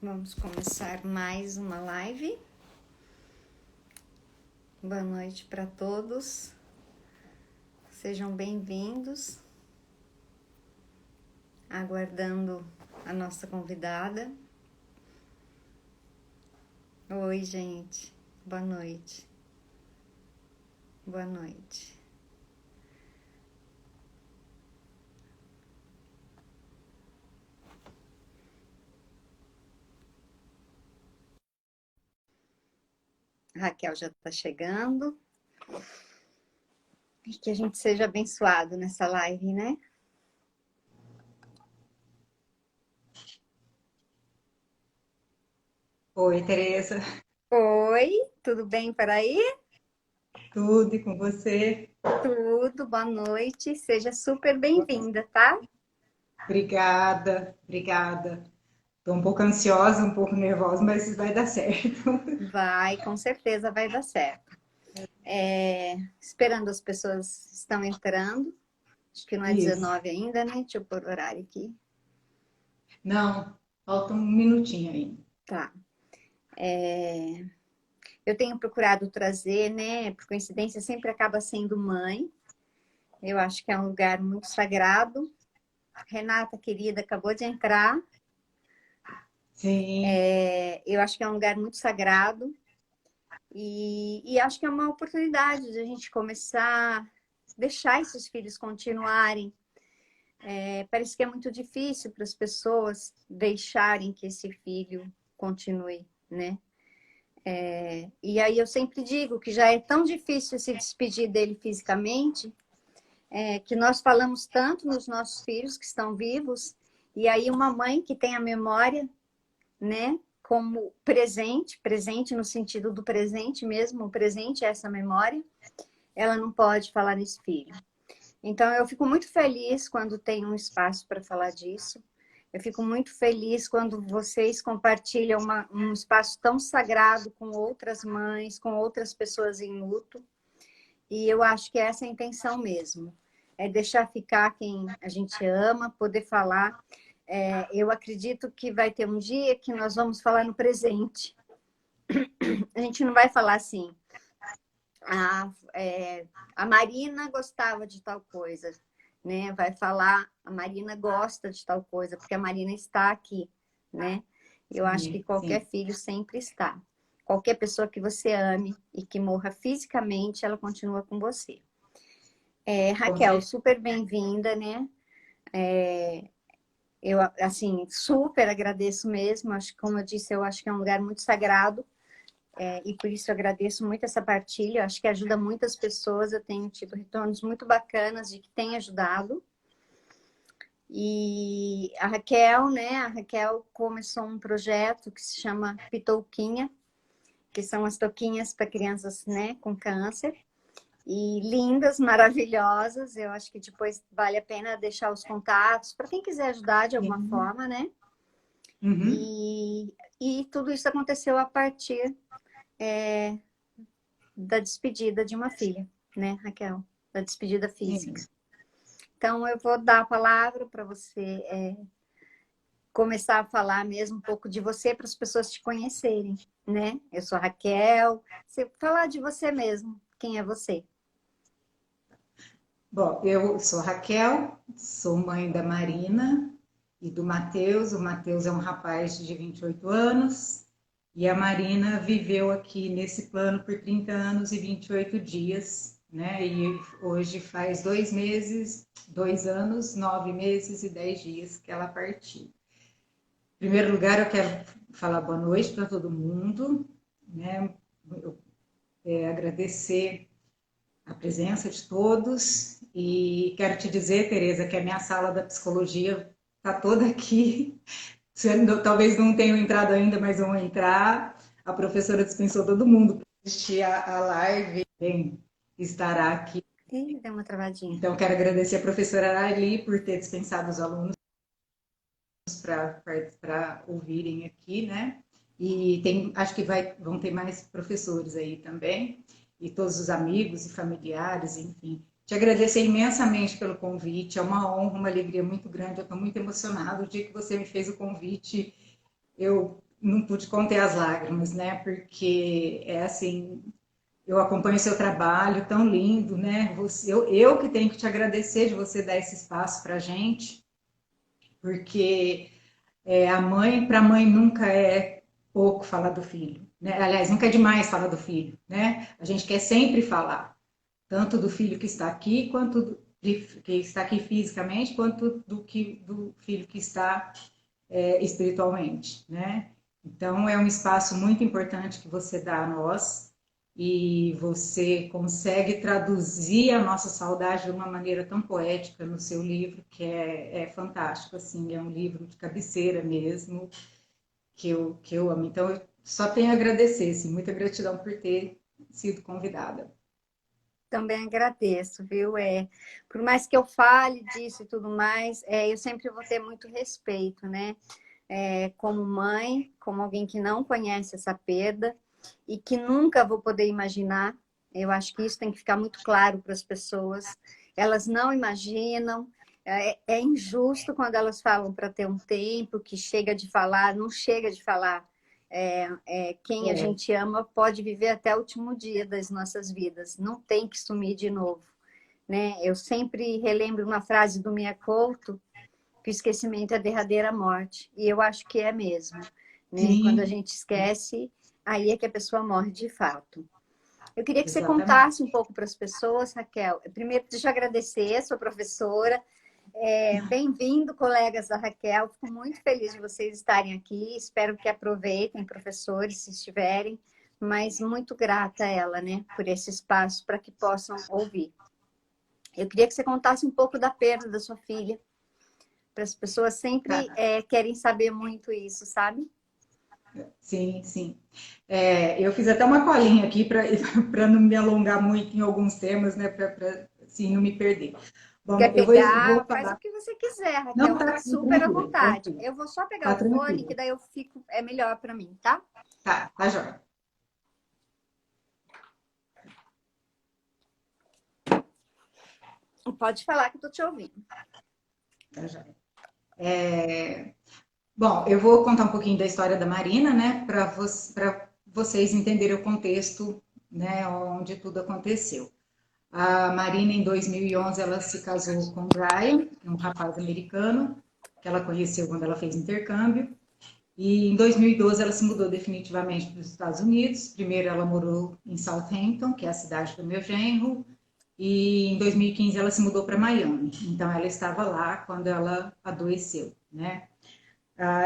Vamos começar mais uma live. Boa noite para todos. Sejam bem-vindos. Aguardando a nossa convidada. Oi, gente. Boa noite. Boa noite. A Raquel já está chegando. E que a gente seja abençoado nessa live, né? Oi, Tereza. Oi, tudo bem por aí? Tudo e com você? Tudo, boa noite. Seja super bem-vinda, tá? Obrigada, obrigada. Estou um pouco ansiosa, um pouco nervosa, mas vai dar certo. Vai, com certeza vai dar certo. Esperando as pessoas estão entrando. Acho que não é Isso. 19 ainda, né? Deixa eu pôr o horário aqui. Não, falta um minutinho ainda. Tá. Eu tenho procurado trazer, né? Por coincidência, sempre acaba sendo mãe. Eu acho que é um lugar muito sagrado. Renata, querida, acabou de entrar. Sim, Eu acho que é um lugar muito sagrado. E acho que é uma oportunidade de a gente começar a deixar esses filhos continuarem. Parece que é muito difícil para as pessoas deixarem que esse filho continue, né? E aí eu sempre digo que já é tão difícil se despedir dele fisicamente, que nós falamos tanto nos nossos filhos que estão vivos, e aí uma mãe que tem a memória, né, como presente, presente no sentido do presente mesmo, o presente é essa memória, ela não pode falar nesse filho. Então eu fico muito feliz quando tem um espaço para falar disso. Eu fico muito feliz quando vocês compartilham um espaço tão sagrado com outras mães, com outras pessoas em luto. E eu acho que essa é a intenção mesmo. É deixar ficar quem a gente ama, poder falar. Eu acredito que vai ter um dia que nós vamos falar no presente. A gente não vai falar assim, a Marina gostava de tal coisa, né? Vai falar, a Marina gosta de tal coisa, porque a Marina está aqui, né? Eu acho que sim, qualquer sim. filho sempre está. Qualquer pessoa que você ame e que morra fisicamente, ela continua com você. Com Raquel, certeza. super bem-vinda, né? Eu, assim, super agradeço mesmo. Acho que, como eu disse, eu acho que é um lugar muito sagrado. E por isso eu agradeço muito essa partilha. Eu acho que ajuda muitas pessoas. Eu tenho tido retornos muito bacanas de que tem ajudado. E a Raquel, né? A Raquel começou um projeto que se chama Pitouquinha, que são as touquinhas para crianças, né, com câncer. E lindas, maravilhosas. Eu acho que depois vale a pena deixar os contatos para quem quiser ajudar de alguma Sim. forma, né? Uhum. E tudo isso aconteceu a partir da despedida de uma filha, né, Raquel? Da despedida física. Sim. Então, eu vou dar a palavra para você começar a falar mesmo um pouco de você para as pessoas te conhecerem, né? Eu sou a Raquel. Você falar de você mesmo. Quem é você? Bom, eu sou Raquel, sou mãe da Marina e do Matheus. O Matheus é um rapaz de 28 anos e a Marina viveu aqui nesse plano por 30 anos e 28 dias, né? E hoje faz 2 meses, 2 anos, 9 meses e 10 dias que ela partiu. Em primeiro lugar, eu quero falar boa noite para todo mundo, né? Agradecer a presença de todos e quero te dizer, Tereza, que a minha sala da psicologia está toda aqui. Talvez não tenham entrado ainda, mas vão entrar. A professora dispensou todo mundo para assistir a live, bem, estará aqui. Ih, deu uma travadinha. Então, quero agradecer a professora Arali por ter dispensado os alunos para ouvirem aqui, né? E acho que vão ter mais professores aí também, e todos os amigos e familiares, enfim. Te agradecer imensamente pelo convite, é uma honra, uma alegria muito grande, eu estou muito emocionada. O dia que você me fez o convite, eu não pude conter as lágrimas, né? Porque é assim, eu acompanho seu trabalho tão lindo, né? Eu que tenho que te agradecer de você dar esse espaço para a gente, porque a mãe, para a mãe nunca é pouco falar do filho, né? Aliás, nunca é demais falar do filho, né? A gente quer sempre falar, tanto do filho que está aqui, quanto que está aqui fisicamente, quanto do filho que está espiritualmente, né? Então, é um espaço muito importante que você dá a nós e você consegue traduzir a nossa saudade de uma maneira tão poética no seu livro, que é fantástico, assim, é um livro de cabeceira mesmo, que eu amo. Então, eu só tenho a agradecer, assim, muita gratidão por ter sido convidada. Também agradeço, viu? Por mais que eu fale disso e tudo mais, eu sempre vou ter muito respeito, né? Como mãe, como alguém que não conhece essa perda e que nunca vou poder imaginar. Eu acho que isso tem que ficar muito claro para as pessoas. Elas não imaginam. É injusto quando elas falam para ter um tempo que chega de falar, não chega de falar. Quem a É, gente ama pode viver até o último dia das nossas vidas, não tem que sumir de novo, né? Eu sempre relembro uma frase do Mia Couto, que o esquecimento é a derradeira morte, e eu acho que é mesmo, né? Quando a sim, gente esquece, aí é que a pessoa morre de fato. Eu queria que você contasse exatamente. um pouco para as pessoas, Raquel. Primeiro, deixa eu agradecer, sua professora. Bem-vindo, colegas da Raquel. Fico muito feliz de vocês estarem aqui. Espero que aproveitem, professores, se estiverem. Mas muito grata a ela, né, por esse espaço para que possam ouvir. Eu queria que você contasse um pouco da perda da sua filha. Para as pessoas sempre Tá. querem saber muito isso, sabe? Sim, sim. Eu fiz até uma colinha aqui para para não me alongar muito em alguns temas, né? Para assim, não me perder. Quer Bom, eu vou pegar? Faz o falar. que você quiser, Não, Raquel. tá Fica super à tranquilo, vontade. tranquilo. Eu vou só pegar Tá o fone, que tranquilo. daí eu fico, é melhor para mim, tá? Tá jóia. Pode falar que eu tô te ouvindo. Tá jóia. Bom, eu vou contar um pouquinho da história da Marina, né? Para vocês entenderem o contexto, né? Onde tudo aconteceu. A Marina, em 2011, ela se casou com o Brian, um rapaz americano, que ela conheceu quando ela fez intercâmbio. E em 2012 ela se mudou definitivamente para os Estados Unidos. Primeiro ela morou em Southampton, que é a cidade do meu genro, e em 2015 ela se mudou para Miami. Então ela estava lá quando ela adoeceu, né?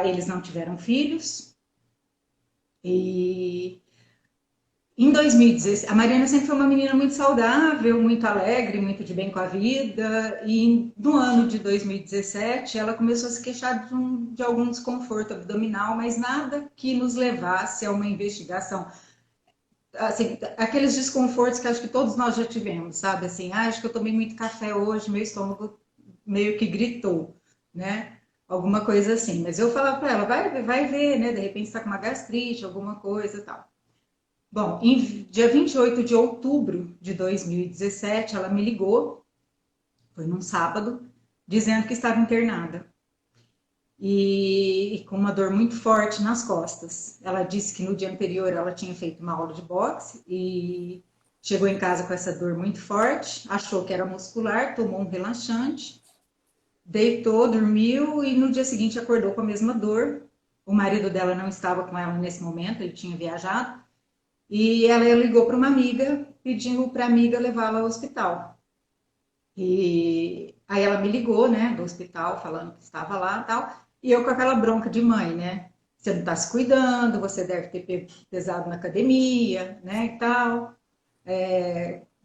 Eles não tiveram filhos e em 2016, a Mariana sempre foi uma menina muito saudável, muito alegre, muito de bem com a vida. E no ano de 2017, ela começou a se queixar de algum desconforto abdominal, mas nada que nos levasse a uma investigação. Assim, aqueles desconfortos que acho que todos nós já tivemos, sabe? Assim, acho que eu tomei muito café hoje, meu estômago meio que gritou, né? Alguma coisa assim. Mas eu falava para ela, vai ver, né? De repente está com uma gastrite, alguma coisa e tal. Bom, em dia 28 de outubro de 2017, ela me ligou, foi num sábado, dizendo que estava internada e com uma dor muito forte nas costas. Ela disse que no dia anterior ela tinha feito uma aula de boxe e chegou em casa com essa dor muito forte, achou que era muscular, tomou um relaxante, deitou, dormiu e no dia seguinte acordou com a mesma dor. O marido dela não estava com ela nesse momento, ele tinha viajado. E ela ligou para uma amiga, pedindo para a amiga levá-la ao hospital. E aí ela me ligou, né, do hospital, falando que estava lá e tal. E eu com aquela bronca de mãe, né? Você não está se cuidando, você deve ter pesado na academia, né, e tal.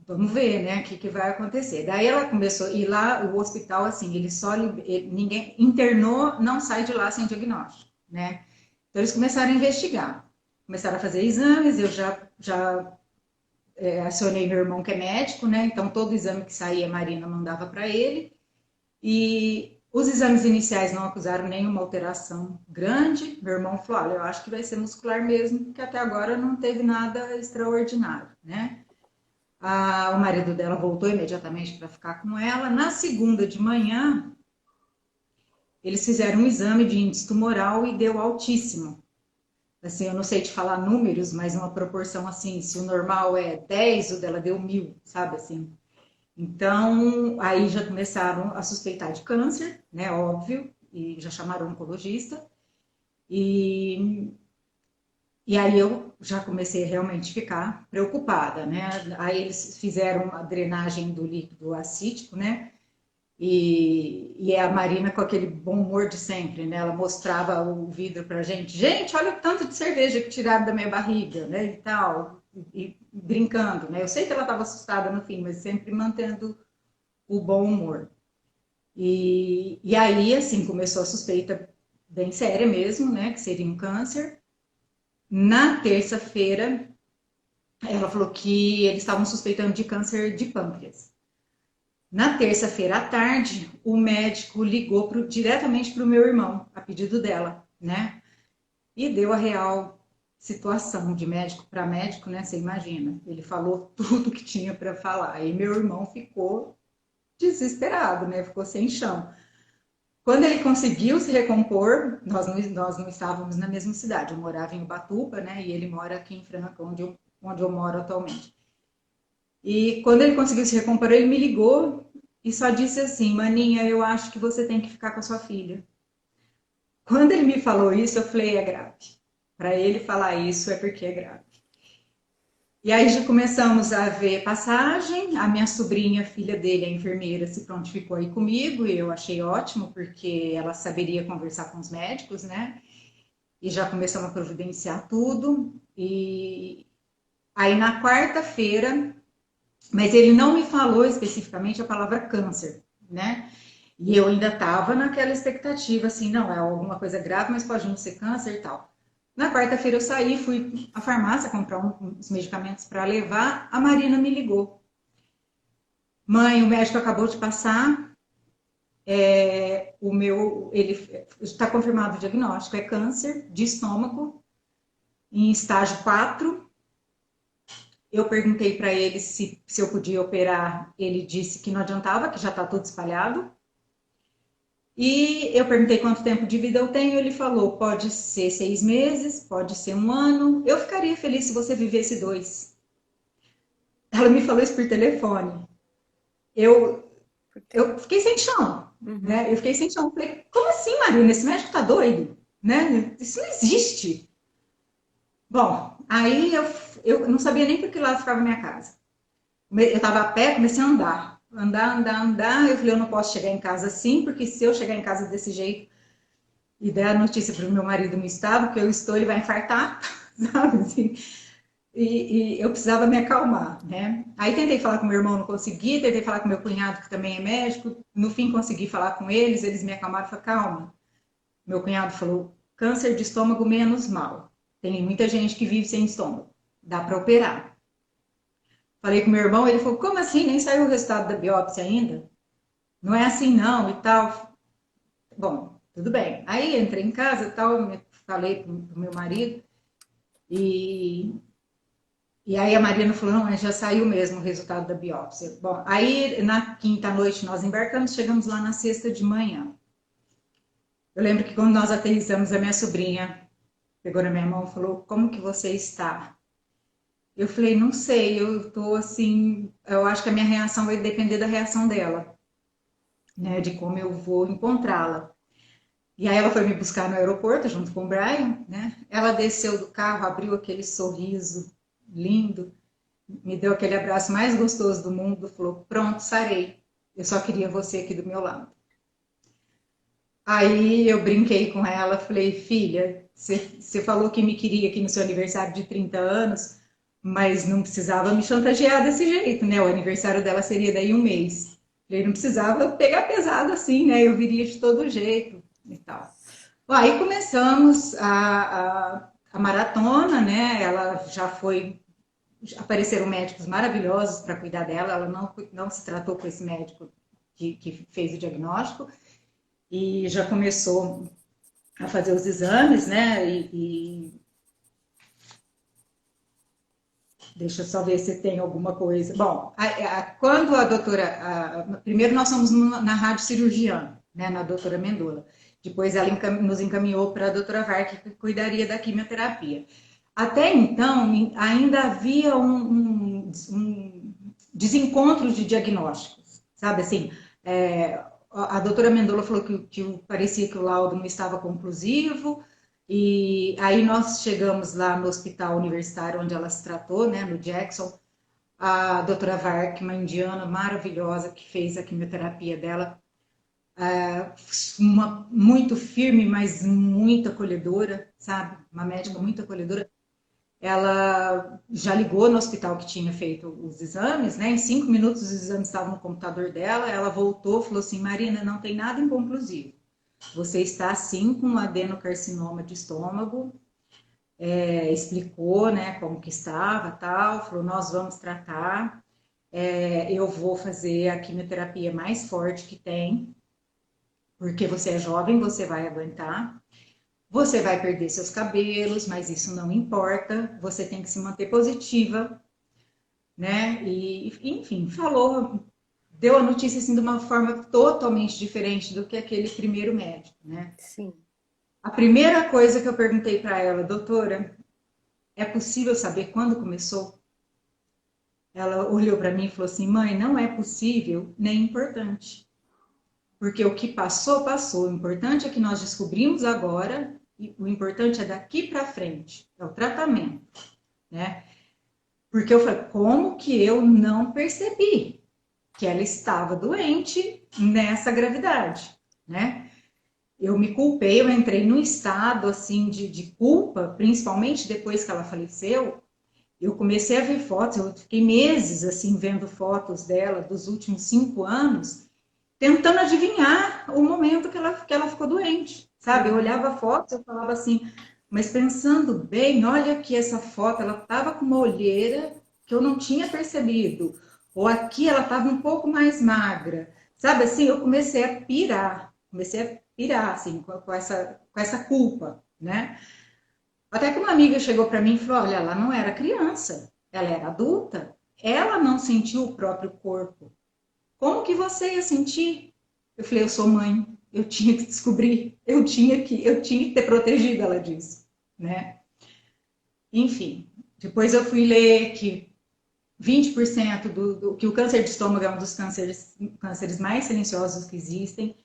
Vamos ver, né, o que vai acontecer. Daí ela começou, e lá o hospital, assim, ele só, ninguém internou, não sai de lá sem diagnóstico, né? Então eles começaram a investigar, começaram a fazer exames, eu já acionei meu irmão que é médico, né? Então todo exame que saía a Marina mandava para ele. E os exames iniciais não acusaram nenhuma alteração grande. Meu irmão falou: olha, eu acho que vai ser muscular mesmo, porque até agora não teve nada extraordinário, né? O marido dela voltou imediatamente para ficar com ela. Na segunda de manhã, eles fizeram um exame de índice tumoral e deu altíssimo. Assim, eu não sei te falar números, mas uma proporção assim, se o normal é 10, o dela deu 1000, sabe assim? Então, aí já começaram a suspeitar de câncer, né? Óbvio, e já chamaram um oncologista. E, e aí eu já comecei a realmente ficar preocupada, né? Aí eles fizeram a drenagem do líquido acítico, né? E a Marina com aquele bom humor de sempre, né? Ela mostrava o vidro pra gente. Gente, olha o tanto de cerveja que tiraram da minha barriga, né? E tal, e brincando, né? Eu sei que ela estava assustada no fim, mas sempre mantendo o bom humor. E aí, assim, começou a suspeita bem séria mesmo, né? Que seria um câncer. Na terça-feira, ela falou que eles estavam suspeitando de câncer de pâncreas. Na terça-feira à tarde, o médico ligou diretamente para o meu irmão, a pedido dela, né? E deu a real situação de médico para médico, né? Você imagina. Ele falou tudo que tinha para falar. E meu irmão ficou desesperado, né? Ficou sem chão. Quando ele conseguiu se recompor, nós não estávamos na mesma cidade. Eu morava em Ubatuba, né? E ele mora aqui em Franca, onde eu moro atualmente. E quando ele conseguiu se recompor, ele me ligou e só disse assim: Maninha, eu acho que você tem que ficar com a sua filha. Quando ele me falou isso, eu falei: é grave. Para ele falar isso é porque é grave. E aí já começamos a ver passagem. A minha sobrinha, filha dele, a enfermeira, se prontificou aí comigo e eu achei ótimo, porque ela saberia conversar com os médicos, né? E já começamos a providenciar tudo. E aí na quarta-feira, mas ele não me falou especificamente a palavra câncer, né? E eu ainda estava naquela expectativa, assim, não, é alguma coisa grave, mas pode não ser câncer e tal. Na quarta-feira eu saí, fui à farmácia comprar uns medicamentos para levar, a Marina me ligou. Mãe, o médico acabou de passar, ele está confirmado o diagnóstico, é câncer de estômago, em estágio 4. Eu perguntei para ele se eu podia operar, ele disse que não adiantava, que já está tudo espalhado. E eu perguntei quanto tempo de vida eu tenho, ele falou, pode ser 6 meses, pode ser um ano, eu ficaria feliz se você vivesse 2. Ela me falou isso por telefone. Eu, eu fiquei sem chão, né? Eu fiquei sem chão. Falei, como assim, Marina? Esse médico tá doido, né? Isso não existe. Bom, aí eu não sabia nem por que lado ficava a minha casa. Eu estava a pé, comecei a andar. Andar. Eu falei, eu não posso chegar em casa assim, porque se eu chegar em casa desse jeito e der a notícia para o meu marido no estado que eu estou, ele vai infartar, sabe? Assim, e eu precisava me acalmar, né? Aí tentei falar com meu irmão, não consegui, tentei falar com meu cunhado, que também é médico, no fim consegui falar com eles me acalmaram e falaram, calma. Meu cunhado falou, câncer de estômago menos mal. Tem muita gente que vive sem estômago, dá para operar. Falei com meu irmão, ele falou, como assim? Nem saiu o resultado da biópsia ainda? Não é assim não e tal. Bom, tudo bem. Aí entrei em casa e tal, falei pro meu marido e, e aí a Mariana falou, não, mas já saiu mesmo o resultado da biópsia. Bom, aí na quinta noite nós embarcamos, chegamos lá na sexta de manhã. Eu lembro que quando nós aterrissamos, a minha sobrinha pegou na minha mão e falou, como que você está? Eu falei, não sei, eu tô assim, eu acho que a minha reação vai depender da reação dela, né, de como eu vou encontrá-la. E aí ela foi me buscar no aeroporto junto com o Brian, né? Ela desceu do carro, abriu aquele sorriso lindo, me deu aquele abraço mais gostoso do mundo, falou: "Pronto, sarei. Eu só queria você aqui do meu lado". Aí eu brinquei com ela, falei: "Filha, você falou que me queria aqui no seu aniversário de 30 anos, mas não precisava me chantagear desse jeito, né? O aniversário dela seria daí um mês. Ele não precisava pegar pesado assim, né? Eu viria de todo jeito e tal". Bom, aí começamos a maratona, né? Ela já foi. Apareceram médicos maravilhosos para cuidar dela, ela não se tratou com esse médico que fez o diagnóstico e já começou a fazer os exames, né? Deixa eu só ver se tem alguma coisa. Bom, quando a doutora. Primeiro nós fomos na rádio cirurgiã, né? Na doutora Mendola. Depois ela nos encaminhou para a doutora Vark, que cuidaria da quimioterapia. Até então, ainda havia um desencontro de diagnósticos, sabe assim, a doutora Mendola falou que parecia que o laudo não estava conclusivo, e aí nós chegamos lá no hospital universitário onde ela se tratou, né, no Jackson, a doutora Vark, uma indiana maravilhosa que fez a quimioterapia dela, muito firme, mas muito acolhedora, sabe? Uma médica muito acolhedora. Ela já ligou no hospital que tinha feito os exames, né? Em 5 minutos os exames estavam no computador dela. Ela voltou, falou assim: Marina, não tem nada inconclusivo. Você está sim com um adenocarcinoma de estômago. Explicou, né, como que estava, tal. Falou: nós vamos tratar. Eu vou fazer a quimioterapia mais forte que tem, porque você é jovem, você vai aguentar. Você vai perder seus cabelos, mas isso não importa. Você tem que se manter positiva, né? E, enfim, falou, deu a notícia assim de uma forma totalmente diferente do que aquele primeiro médico, né? Sim. A primeira coisa que eu perguntei para ela, doutora, é possível saber quando começou? Ela olhou para mim e falou assim: mãe, não é possível nem importante. Porque o que passou, passou. O importante é que nós descobrimos agora, e o importante é daqui para frente, é o tratamento, né? Porque eu falei, como que eu não percebi que ela estava doente nessa gravidade, né? Eu me culpei, eu entrei num estado assim de culpa, principalmente depois que ela faleceu. Eu comecei a ver fotos, eu fiquei meses assim vendo fotos dela dos últimos 5 anos, tentando adivinhar o momento que ela ficou doente, sabe? Eu olhava fotos, eu falava assim, mas pensando bem, olha que essa foto, ela estava com uma olheira que eu não tinha percebido, ou aqui ela estava um pouco mais magra, sabe? Assim, eu comecei a pirar, assim, com essa culpa, né? Até que uma amiga chegou para mim e falou, olha, ela não era criança, ela era adulta, ela não sentiu o próprio corpo. Como que você ia sentir? Eu falei, eu sou mãe, eu tinha que descobrir, eu tinha que ter protegido ela disso, né? Enfim, depois eu fui ler que 20% que o câncer de estômago é um dos cânceres mais silenciosos que existem,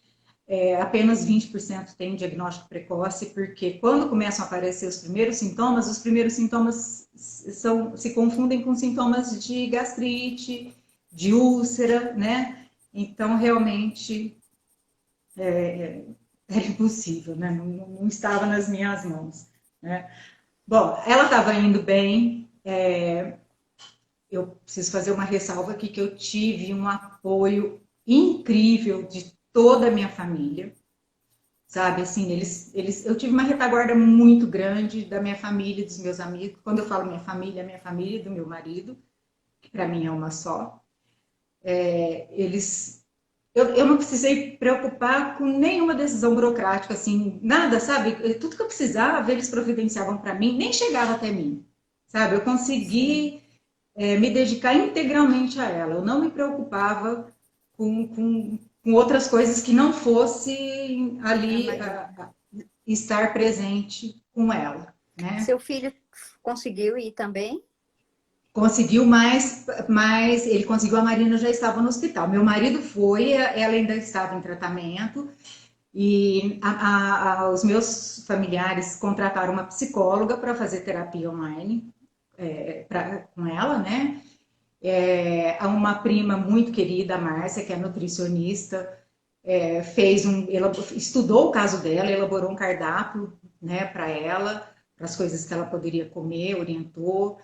apenas 20% tem diagnóstico precoce, porque quando começam a aparecer os primeiros sintomas se confundem com sintomas de gastrite, de úlcera, né? Então, realmente, era impossível, né? Não estava nas minhas mãos, né? Bom, ela estava indo bem, eu preciso fazer uma ressalva aqui que eu tive um apoio incrível de toda a minha família, sabe? Assim, eu tive uma retaguarda muito grande da minha família, dos meus amigos. Quando eu falo minha família e do meu marido, que para mim é uma só. Eu não precisei preocupar com nenhuma decisão burocrática, assim, nada, sabe? Tudo que eu precisava, eles providenciavam para mim, nem chegava até mim, sabe? Eu consegui me dedicar integralmente a ela. Eu não me preocupava com outras coisas que não fosse ali estar presente com ela, né? Seu filho conseguiu ir também? Conseguiu mas ele conseguiu, a Marina já estava no hospital. Meu marido foi, ela ainda estava em tratamento, e os meus familiares contrataram uma psicóloga para fazer terapia online com ela, né? Uma prima muito querida, a Márcia, que é nutricionista, ela estudou o caso dela, elaborou um cardápio, né, para ela, para as coisas que ela poderia comer, orientou.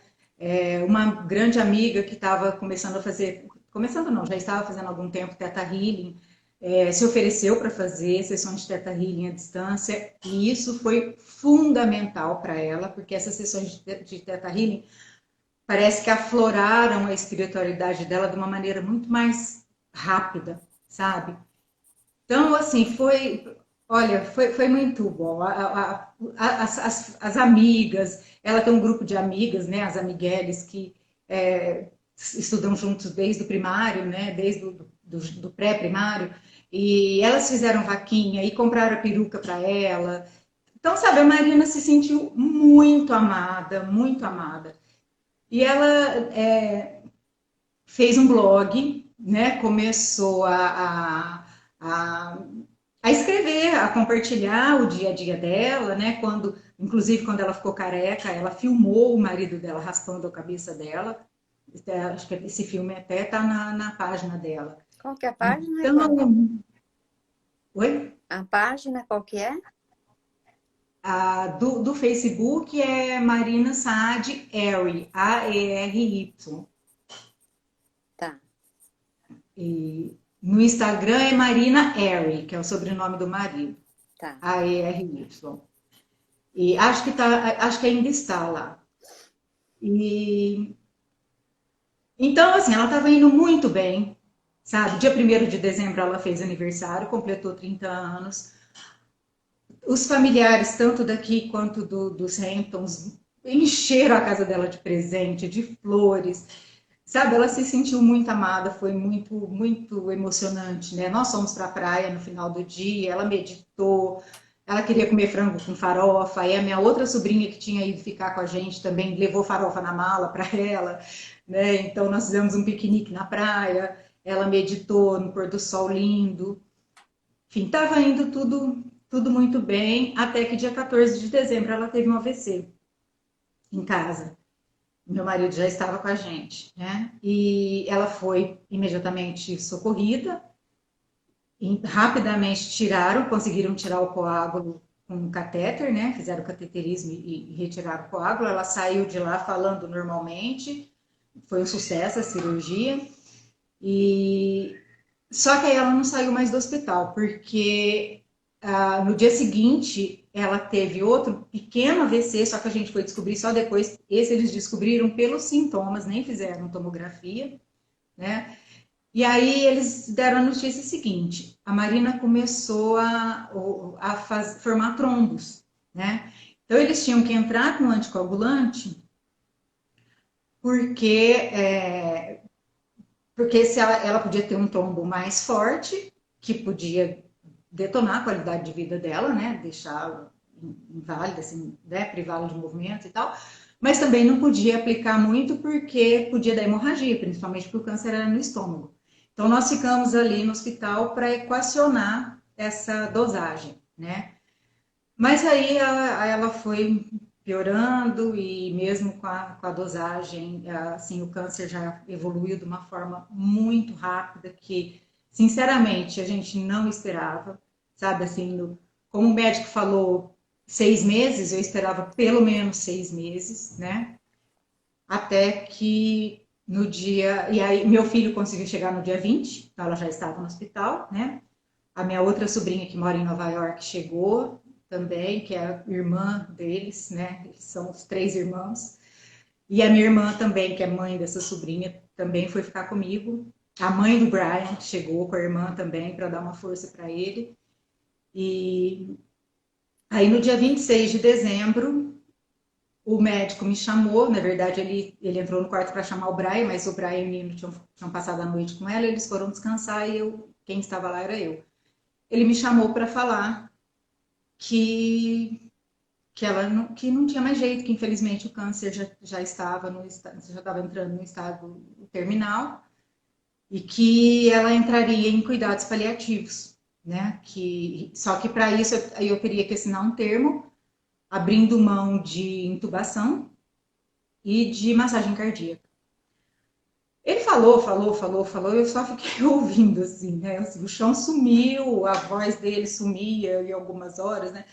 Uma grande amiga que estava começando a fazer, começando não, já estava fazendo há algum tempo Theta Healing, se ofereceu para fazer sessões de Theta Healing à distância, e isso foi fundamental para ela, porque essas sessões de Theta Healing parece que afloraram a espiritualidade dela de uma maneira muito mais rápida, sabe? Então, assim, foi muito bom. As amigas, ela tem um grupo de amigas, né, as amigueles, que estudam juntos desde o primário, né? Desde do pré-primário. E elas fizeram vaquinha e compraram a peruca para ela. Então, sabe, a Marina se sentiu muito amada, muito amada. E ela fez um blog, né? Começou a, a escrever, a compartilhar o dia a dia dela, né? Inclusive, quando ela ficou careca, ela filmou o marido dela raspando a cabeça dela. Acho que esse filme até está na página dela. Qual que é a página, Raquel? Então, oi? A página qual que é? Do Facebook é Marina Saad Eri, A-E-R-Y. Tá. E no Instagram é Marina Eri, que é o sobrenome do marido. Tá. A-E-R-Y. E acho que ainda está lá. E então, assim, ela estava indo muito bem, sabe? Dia 1º de dezembro ela fez aniversário, completou 30 anos. Os familiares, tanto daqui quanto dos Hamptons, encheram a casa dela de presente, de flores. Sabe, ela se sentiu muito amada, foi muito, muito emocionante, né? Nós fomos para a praia no final do dia, ela meditou, ela queria comer frango com farofa, e a minha outra sobrinha que tinha ido ficar com a gente também levou farofa na mala para ela, né? Então nós fizemos um piquenique na praia, ela meditou no pôr do sol lindo. Enfim, estava indo tudo muito bem, até que dia 14 de dezembro ela teve um AVC em casa. Meu marido já estava com a gente, né? E ela foi imediatamente socorrida, e rapidamente conseguiram tirar o coágulo com um catéter, né? Fizeram o cateterismo e retiraram o coágulo. Ela saiu de lá falando normalmente, foi um sucesso a cirurgia. E só que aí ela não saiu mais do hospital, porque no dia seguinte ela teve outro pequeno AVC, só que a gente foi descobrir só depois. Esse eles descobriram pelos sintomas, nem fizeram tomografia, né? E aí eles deram a notícia seguinte: a Marina começou formar trombos, né? Então eles tinham que entrar com anticoagulante, porque se ela podia ter um trombo mais forte, que podia detonar a qualidade de vida dela, né? Deixar inválida, assim, né? Privá-la de movimento e tal. Mas também não podia aplicar muito porque podia dar hemorragia, principalmente porque o câncer era no estômago. Então nós ficamos ali no hospital para equacionar essa dosagem, né? Mas aí ela foi piorando e mesmo com a dosagem, assim, o câncer já evoluiu de uma forma muito rápida que, sinceramente, a gente não esperava, sabe, assim, como o médico falou, 6 meses, eu esperava pelo menos 6 meses, né, até que no dia, e aí meu filho conseguiu chegar no dia 20, então ela já estava no hospital, né, a minha outra sobrinha que mora em Nova York chegou também, que é a irmã deles, né? Eles são os 3 irmãos. E a minha irmã também, que é mãe dessa sobrinha, também foi ficar comigo. A mãe do Brian chegou com a irmã também para dar uma força para ele. E aí no dia 26 de dezembro, o médico me chamou. Na verdade, ele entrou no quarto para chamar o Brian, mas o Brian e o Nino tinham passado a noite com ela, eles foram descansar e quem estava lá era eu. Ele me chamou para falar que não tinha mais jeito, que infelizmente o câncer já estava entrando no estado terminal e que ela entraria em cuidados paliativos, né? Só que para isso eu teria que assinar um termo abrindo mão de intubação e de massagem cardíaca. Ele falou, eu só fiquei ouvindo, assim, né? Assim, o chão sumiu, a voz dele sumia em algumas horas, né?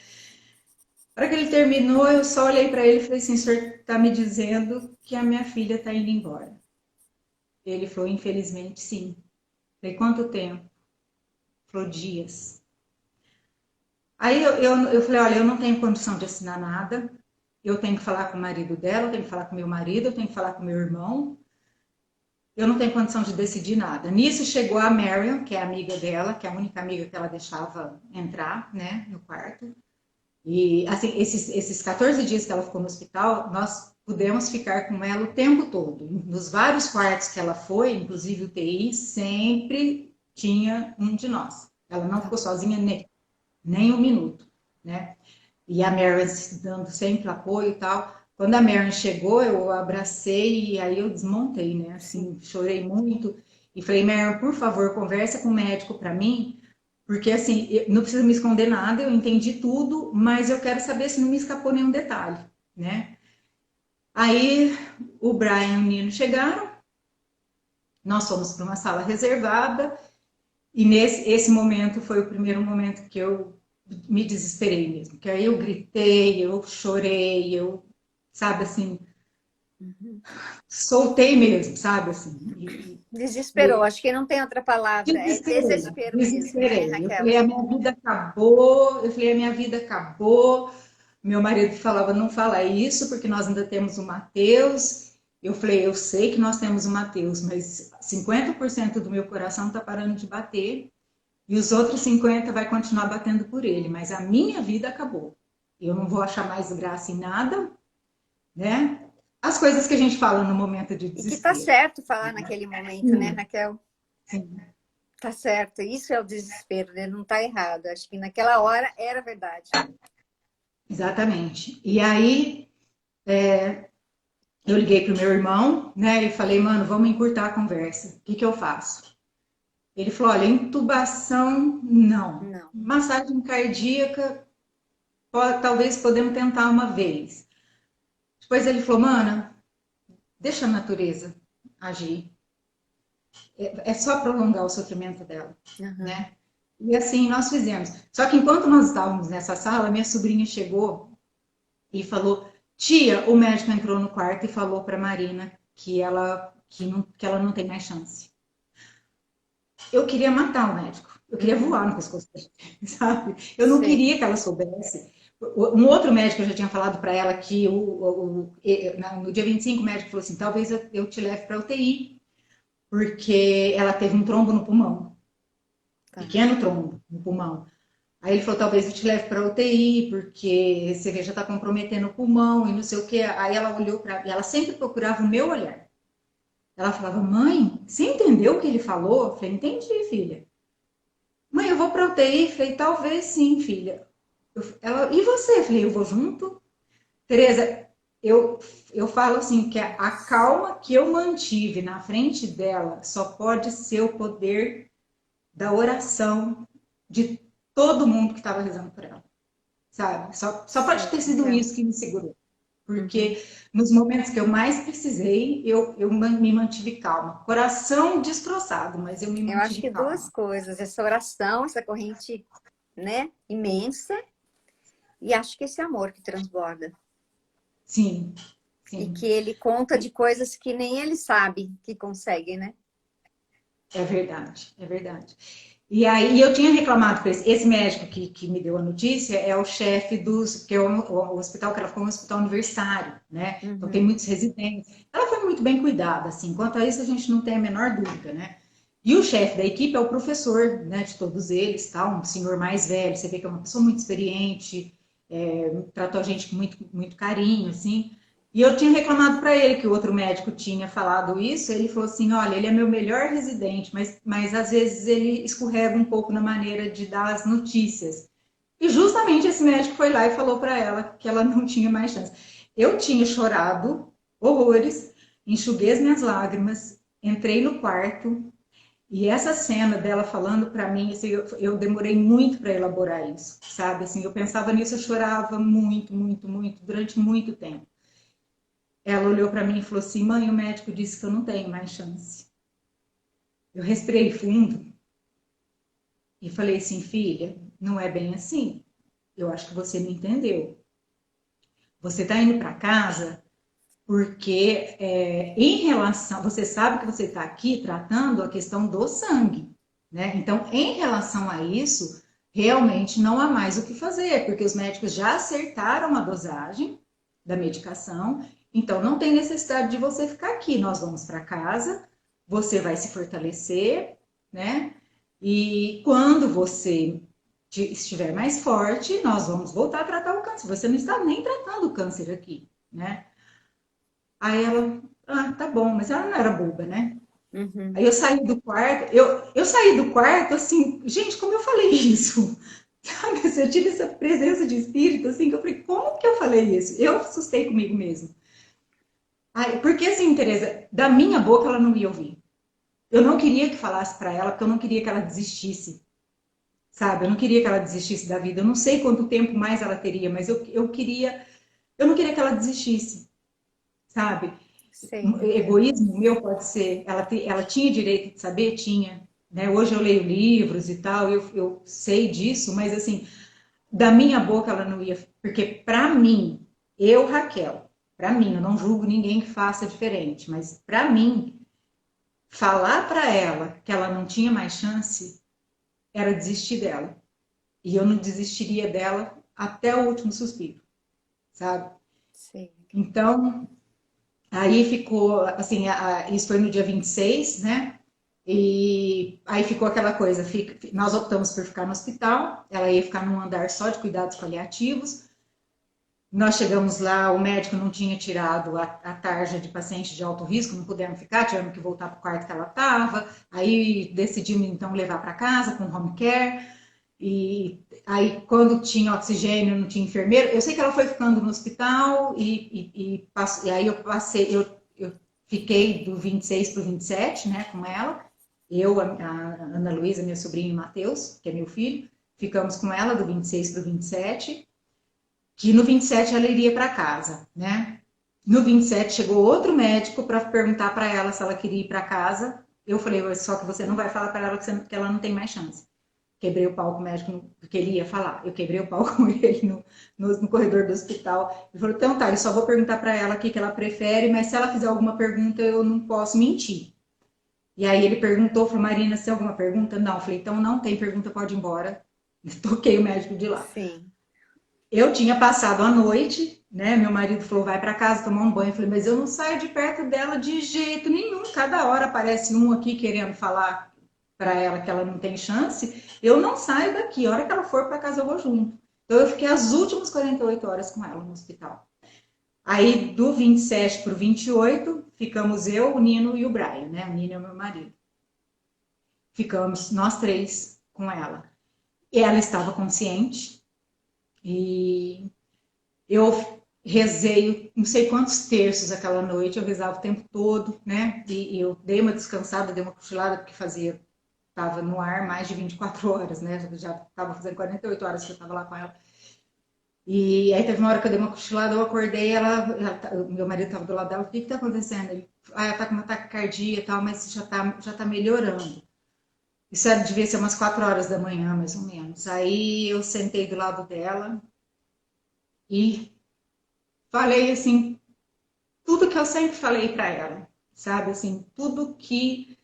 Na hora que ele terminou, eu só olhei para ele e falei assim: o senhor está me dizendo que a minha filha está indo embora? Ele falou: infelizmente, sim. Falei: quanto tempo? Ele falou: dias. Aí eu falei: olha, eu não tenho condição de assinar nada, eu tenho que falar com o marido dela, eu tenho que falar com meu marido, eu tenho que falar com meu irmão, eu não tenho condição de decidir nada. Nisso chegou a Marion, que é amiga dela, que é a única amiga que ela deixava entrar, né, no quarto. E, assim, esses 14 dias que ela ficou no hospital, nós pudemos ficar com ela o tempo todo. Nos vários quartos que ela foi, inclusive o TI, sempre tinha um de nós. Ela não ficou sozinha nem um minuto, né? E a Marion dando sempre apoio e tal. Quando a Marion chegou, eu abracei e aí eu desmontei, né? Assim, chorei muito e falei, Marion, por favor, conversa com o médico para mim, porque assim, não precisa me esconder nada, eu entendi tudo, mas eu quero saber se não me escapou nenhum detalhe, né? Aí o Brian e o Nino chegaram, nós fomos para uma sala reservada e esse momento foi o primeiro momento que eu me desesperei mesmo, que aí eu gritei, eu chorei, eu, sabe assim, soltei mesmo, sabe assim. Desesperou, acho que não tem outra palavra, é Desesperei, desespero mesmo, né, desesperei. Eu Raquel? falei, a minha vida acabou, eu falei, a minha vida acabou. Meu marido falava, não fala isso, porque nós ainda temos o Mateus. Eu falei, eu sei que nós temos o Mateus, mas 50% do meu coração está parando de bater e os outros 50% vai continuar batendo por ele, mas a minha vida acabou. Eu não vou achar mais graça em nada, né? As coisas que a gente fala no momento de E que tá desespero. certo falar naquele momento, né, Raquel? Sim, Tá certo, isso é o desespero, né? Não tá errado. Acho que naquela hora era verdade. exatamente. E aí eu liguei pro meu irmão, né? E falei, mano, vamos encurtar a conversa. O que que eu faço? Ele falou, olha, intubação, não. Não. Massagem cardíaca, talvez podemos tentar uma vez. Depois ele falou, mana, deixa a natureza agir. É só prolongar o sofrimento dela, Uhum. né? E assim nós fizemos. Só que enquanto nós estávamos nessa sala, minha sobrinha chegou e falou: tia, o médico entrou no quarto e falou para Marina que ela não tem mais chance. Eu queria matar o médico. Eu queria voar no pescoço dele, sabe? Eu não Sei. queria que ela soubesse. Um outro médico eu já tinha falado para ela que no dia 25 o médico falou assim: talvez eu te leve para UTI, porque ela teve um trombo no pulmão, Tá. pequeno trombo no pulmão. Aí ele falou, talvez eu te leve para UTI, porque você já está comprometendo o pulmão e não sei o quê. Aí ela olhou para mim, ela sempre procurava o meu olhar. Ela falava, mãe, você entendeu o que ele falou? Eu falei, entendi, filha. Mãe, eu vou para UTI? Eu falei, talvez sim, filha. Ela, e você? Eu falei, eu vou junto. Tereza, eu falo assim, que a calma que eu mantive na frente dela só pode ser o poder da oração de todo mundo que estava rezando por ela, sabe? Só pode Sei, ter sido Raquel. isso que me segurou. Uhum. Porque nos momentos que eu mais precisei, eu me mantive calma. Coração destroçado, mas eu me Eu acho mantive que duas calma. coisas, essa oração, essa corrente, né, imensa, e acho que esse amor que transborda. Sim, E sim, que ele conta de coisas que nem ele sabe que consegue, né? é verdade, é verdade. E aí eu tinha reclamado com esse médico que me deu a notícia, é o chefe que é o hospital que ela ficou um hospital universitário, né? Então tem Uhum. muitos residentes. Ela foi muito bem cuidada, assim. Quanto a isso a gente não tem a menor dúvida, né? E o chefe da equipe é o professor, né, de todos eles, tá? Um senhor mais velho. Você vê que é uma pessoa muito experiente, tratou a gente com muito carinho, assim. E eu tinha reclamado para ele que o outro médico tinha falado isso. Ele falou assim: olha, ele é meu melhor residente, mas às vezes ele escorrega um pouco na maneira de dar as notícias. E justamente esse médico foi lá e falou para ela que ela não tinha mais chance. Eu tinha chorado horrores, enxuguei as minhas lágrimas, entrei no quarto e essa cena dela falando para mim, assim, eu demorei muito para elaborar isso, sabe? Assim, eu pensava nisso, eu chorava muito durante muito tempo. Ela olhou para mim e falou assim: mãe, o médico disse que eu não tenho mais chance. Eu respirei fundo e falei assim: filha, não é bem assim. Eu acho que você me entendeu. Você está indo para casa porque, em relação, você sabe que você está aqui tratando a questão do sangue, né? Então, em relação a isso, realmente não há mais o que fazer, porque os médicos já acertaram a dosagem da medicação, então não tem necessidade de você ficar aqui. Nós vamos para casa, você vai se fortalecer, né? E quando você estiver mais forte, nós vamos voltar a tratar o câncer. Você não está nem tratando o câncer aqui, né? Aí ela, ah, tá bom, mas ela não era boba, né? Uhum. Aí eu saí do quarto, eu saí do quarto assim, gente, como eu falei isso? Sabe, assim, eu tive essa presença de espírito, assim, que eu falei, como que eu falei isso? Eu assustei comigo mesmo. Aí, porque assim, Tereza, da minha boca ela não ia ouvir. Eu não queria que falasse para ela, porque eu não queria que ela desistisse, sabe? Eu não queria que ela desistisse da vida. Eu não sei quanto tempo mais ela teria, mas eu não queria que ela desistisse, sabe? Sei, Raquel. Egoísmo meu pode ser, ela tinha direito de saber? Tinha. Né? Hoje eu leio livros e tal, eu sei disso, mas assim, da minha boca ela não ia. Porque para mim, eu, Raquel, para mim, eu não julgo ninguém que faça diferente, mas para mim, falar para ela que ela não tinha mais chance era desistir dela. E eu não desistiria dela até o último suspiro, sabe? Sei. Então, aí ficou, assim, isso foi no dia 26, né? E aí ficou aquela coisa, nós optamos por ficar no hospital, ela ia ficar num andar só de cuidados paliativos. Nós chegamos lá, o médico não tinha tirado a tarja de paciente de alto risco, não pudemos ficar, tivemos que voltar para o quarto que ela estava. Aí decidimos então levar para casa com home care. E aí, quando tinha oxigênio, não tinha enfermeiro. Eu sei que ela foi ficando no hospital e aí eu fiquei do 26 para o 27, né, com ela. Eu, a Ana Luísa, minha sobrinha e o Matheus, que é meu filho, ficamos com ela do 26 para o 27, que no 27 ela iria para casa, né? No 27 chegou outro médico para perguntar para ela se ela queria ir para casa. Eu falei, só que você não vai falar para ela que ela não tem mais chance. Quebrei o pau com o médico, porque ele ia falar. Eu quebrei o pau com ele no corredor do hospital. Ele falou, então tá, eu só vou perguntar para ela o que ela prefere, mas se ela fizer alguma pergunta, eu não posso mentir. E aí ele perguntou, falou, Marina, se tem alguma pergunta? Não. Eu falei, então não tem pergunta, pode ir embora. Toquei o médico de lá. Sim. Eu tinha passado a noite, né? Meu marido falou, vai para casa tomar um banho. Eu falei, mas eu não saio de perto dela de jeito nenhum. Cada hora aparece um aqui querendo falar para ela que ela não tem chance. Eu não saio daqui. A hora que ela for para casa, eu vou junto. Então eu fiquei as últimas 48 horas com ela no hospital. Aí do 27 para o 28, ficamos eu, o Nino e o Brian, né? O Nino é o meu marido. Ficamos nós três com ela. Ela estava consciente e eu rezei não sei quantos terços aquela noite, eu rezava o tempo todo, né? E eu dei uma descansada, dei uma cochilada, porque fazia, estava no ar mais de 24 horas, né? Já estava fazendo 48 horas que eu estava lá com ela. E aí teve uma hora que eu dei uma cochilada, eu acordei, meu marido estava do lado dela, o que está acontecendo? Ele, ela está com uma taquicardia e tal, mas já tá melhorando. Isso devia ser umas 4 horas da manhã, mais ou menos. Aí eu sentei do lado dela e falei assim, tudo que eu sempre falei para ela, sabe? Assim, tudo que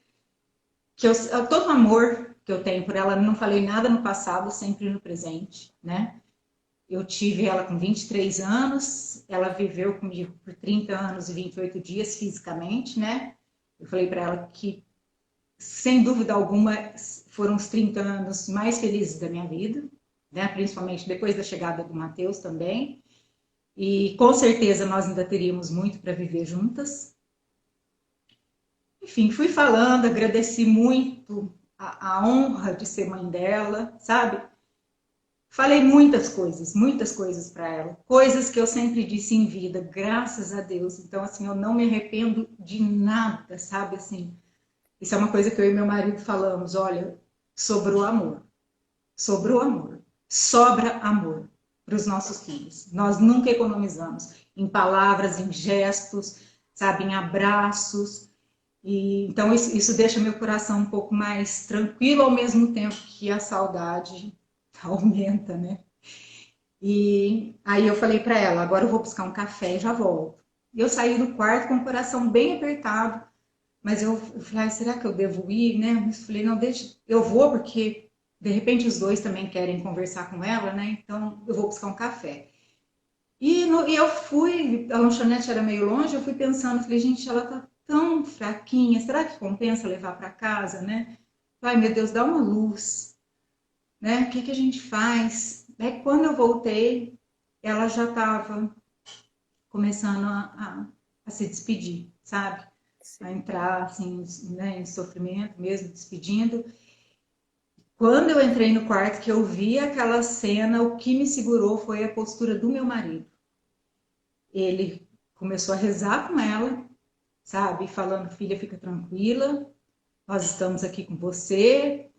eu, todo o amor que eu tenho por ela, não falei nada no passado, sempre no presente, né? Eu tive ela com 23 anos, ela viveu comigo por 30 anos e 28 dias fisicamente, né? Eu falei para ela que, sem dúvida alguma, foram os 30 anos mais felizes da minha vida, né? Principalmente depois da chegada do Matheus também. E com certeza nós ainda teríamos muito para viver juntas. Enfim, fui falando, agradeci muito a honra de ser mãe dela, sabe? Falei muitas coisas para ela, coisas que eu sempre disse em vida, graças a Deus. Então, assim, eu não me arrependo de nada, sabe? Assim, isso é uma coisa que eu e meu marido falamos: olha, sobrou amor, sobrou amor, sobra amor para os nossos filhos. Nós nunca economizamos em palavras, em gestos, sabe, em abraços. E, então, isso deixa meu coração um pouco mais tranquilo, ao mesmo tempo que a saudade aumenta, né? E aí eu falei para ela, agora eu vou buscar um café e já volto. E eu saí do quarto com o coração bem apertado, mas eu falei, será que eu devo ir, né? Eu falei, não, deixa, eu vou porque de repente os dois também querem conversar com ela, né? Então eu vou buscar um café. E eu fui, a lanchonete era meio longe, eu fui pensando, falei, gente, ela tá tão fraquinha, será que compensa levar para casa, né? Ai, meu Deus, dá uma luz, né? O que que a gente faz? Aí quando eu voltei, ela já estava começando a se despedir, sabe? A entrar assim, né, em sofrimento mesmo, despedindo. Quando eu entrei no quarto, que eu vi aquela cena, o que me segurou foi a postura do meu marido. Ele começou a rezar com ela, sabe? Falando, filha, fica tranquila, nós estamos aqui com você.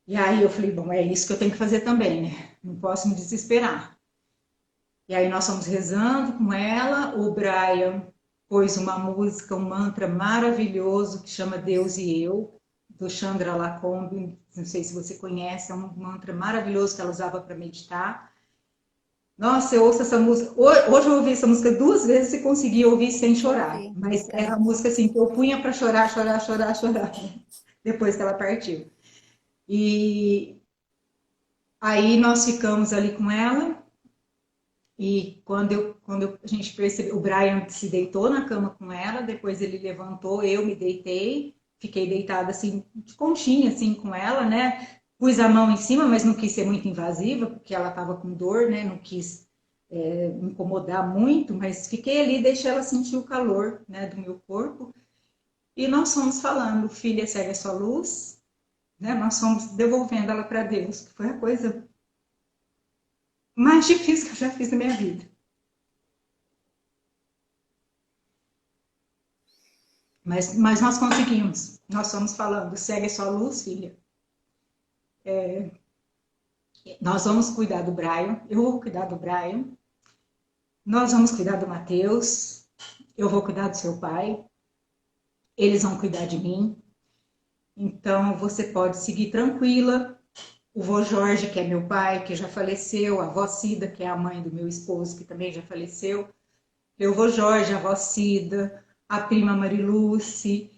E aí eu falei, bom, é isso que eu tenho que fazer também, né? Não posso me desesperar. E aí nós fomos rezando com ela, o Brian pôs uma música, um mantra maravilhoso que chama Deus e Eu, do Chandra Lacombe, não sei se você conhece, é um mantra maravilhoso que ela usava para meditar. Nossa, eu ouço essa música. Hoje eu ouvi essa música 2 vezes e consegui ouvir sem chorar. Mas era a música assim que eu punha para chorar, chorar, chorar, chorar, depois que ela partiu. E aí nós ficamos ali com ela. E quando a gente percebeu, o Brian se deitou na cama com ela, depois ele levantou, eu me deitei, fiquei deitada assim, de conchinha assim com ela, né? Pus a mão em cima, mas não quis ser muito invasiva, porque ela estava com dor, né? Não quis me incomodar muito, mas fiquei ali, deixei ela sentir o calor, né, do meu corpo. E nós fomos falando, filha, segue a sua luz, né? Nós fomos devolvendo ela para Deus, que foi a coisa mais difícil que eu já fiz na minha vida. Mas nós conseguimos. Nós fomos falando, segue a sua luz, filha. Nós vamos cuidar do Brian, eu vou cuidar do Brian. Nós vamos cuidar do Mateus, eu vou cuidar do seu pai. Eles vão cuidar de mim. Então, você pode seguir tranquila. O vô Jorge, que é meu pai, que já faleceu. A avó Cida, que é a mãe do meu esposo, que também já faleceu. O vô Jorge, a avó Cida, a prima Mariluce.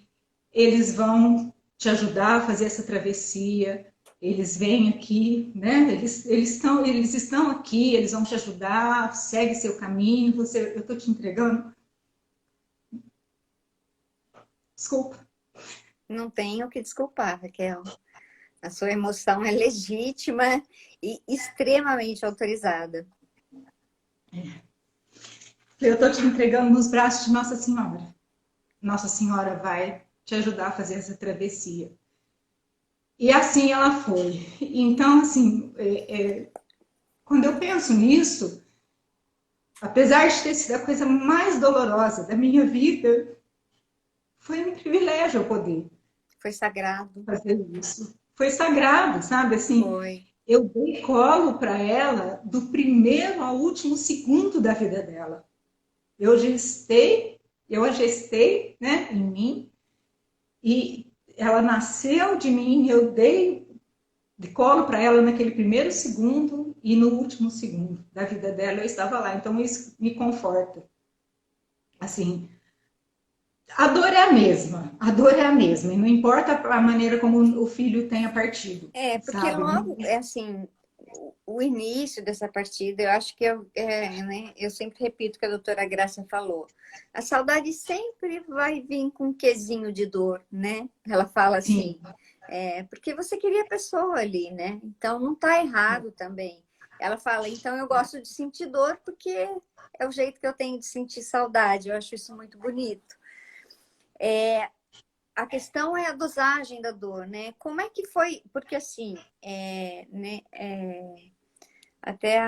Eles vão te ajudar a fazer essa travessia. Eles vêm aqui, né? Eles estão aqui, eles vão te ajudar, segue seu caminho. Eu estou te entregando. Desculpa. Não tenho o que desculpar, Raquel. A sua emoção é legítima e extremamente autorizada. Eu estou te entregando nos braços de Nossa Senhora. Nossa Senhora vai te ajudar a fazer essa travessia. E assim ela foi. Então, assim, quando eu penso nisso, apesar de ter sido a coisa mais dolorosa da minha vida, foi um privilégio eu poder. Foi sagrado. Fazer isso. Foi sagrado, sabe? Assim, foi. Eu dei colo para ela do primeiro ao último segundo da vida dela. Eu a gestei, né, em mim, e ela nasceu de mim, eu dei de colo para ela naquele primeiro segundo e no último segundo da vida dela eu estava lá. Então isso me conforta. Assim, a dor é a mesma, e não importa a maneira como o filho tenha partido. Porque sabe? logo, assim, o início dessa partida, eu acho que né, eu sempre repito o que a doutora Graça falou. A saudade sempre vai vir com um quesinho de dor, né? Ela fala assim, porque você queria a pessoa ali, né? Então não tá errado também. Ela fala, então eu gosto de sentir dor porque é o jeito que eu tenho de sentir saudade. Eu acho isso muito bonito. A questão é a dosagem da dor, né? Como é que foi? Porque assim, até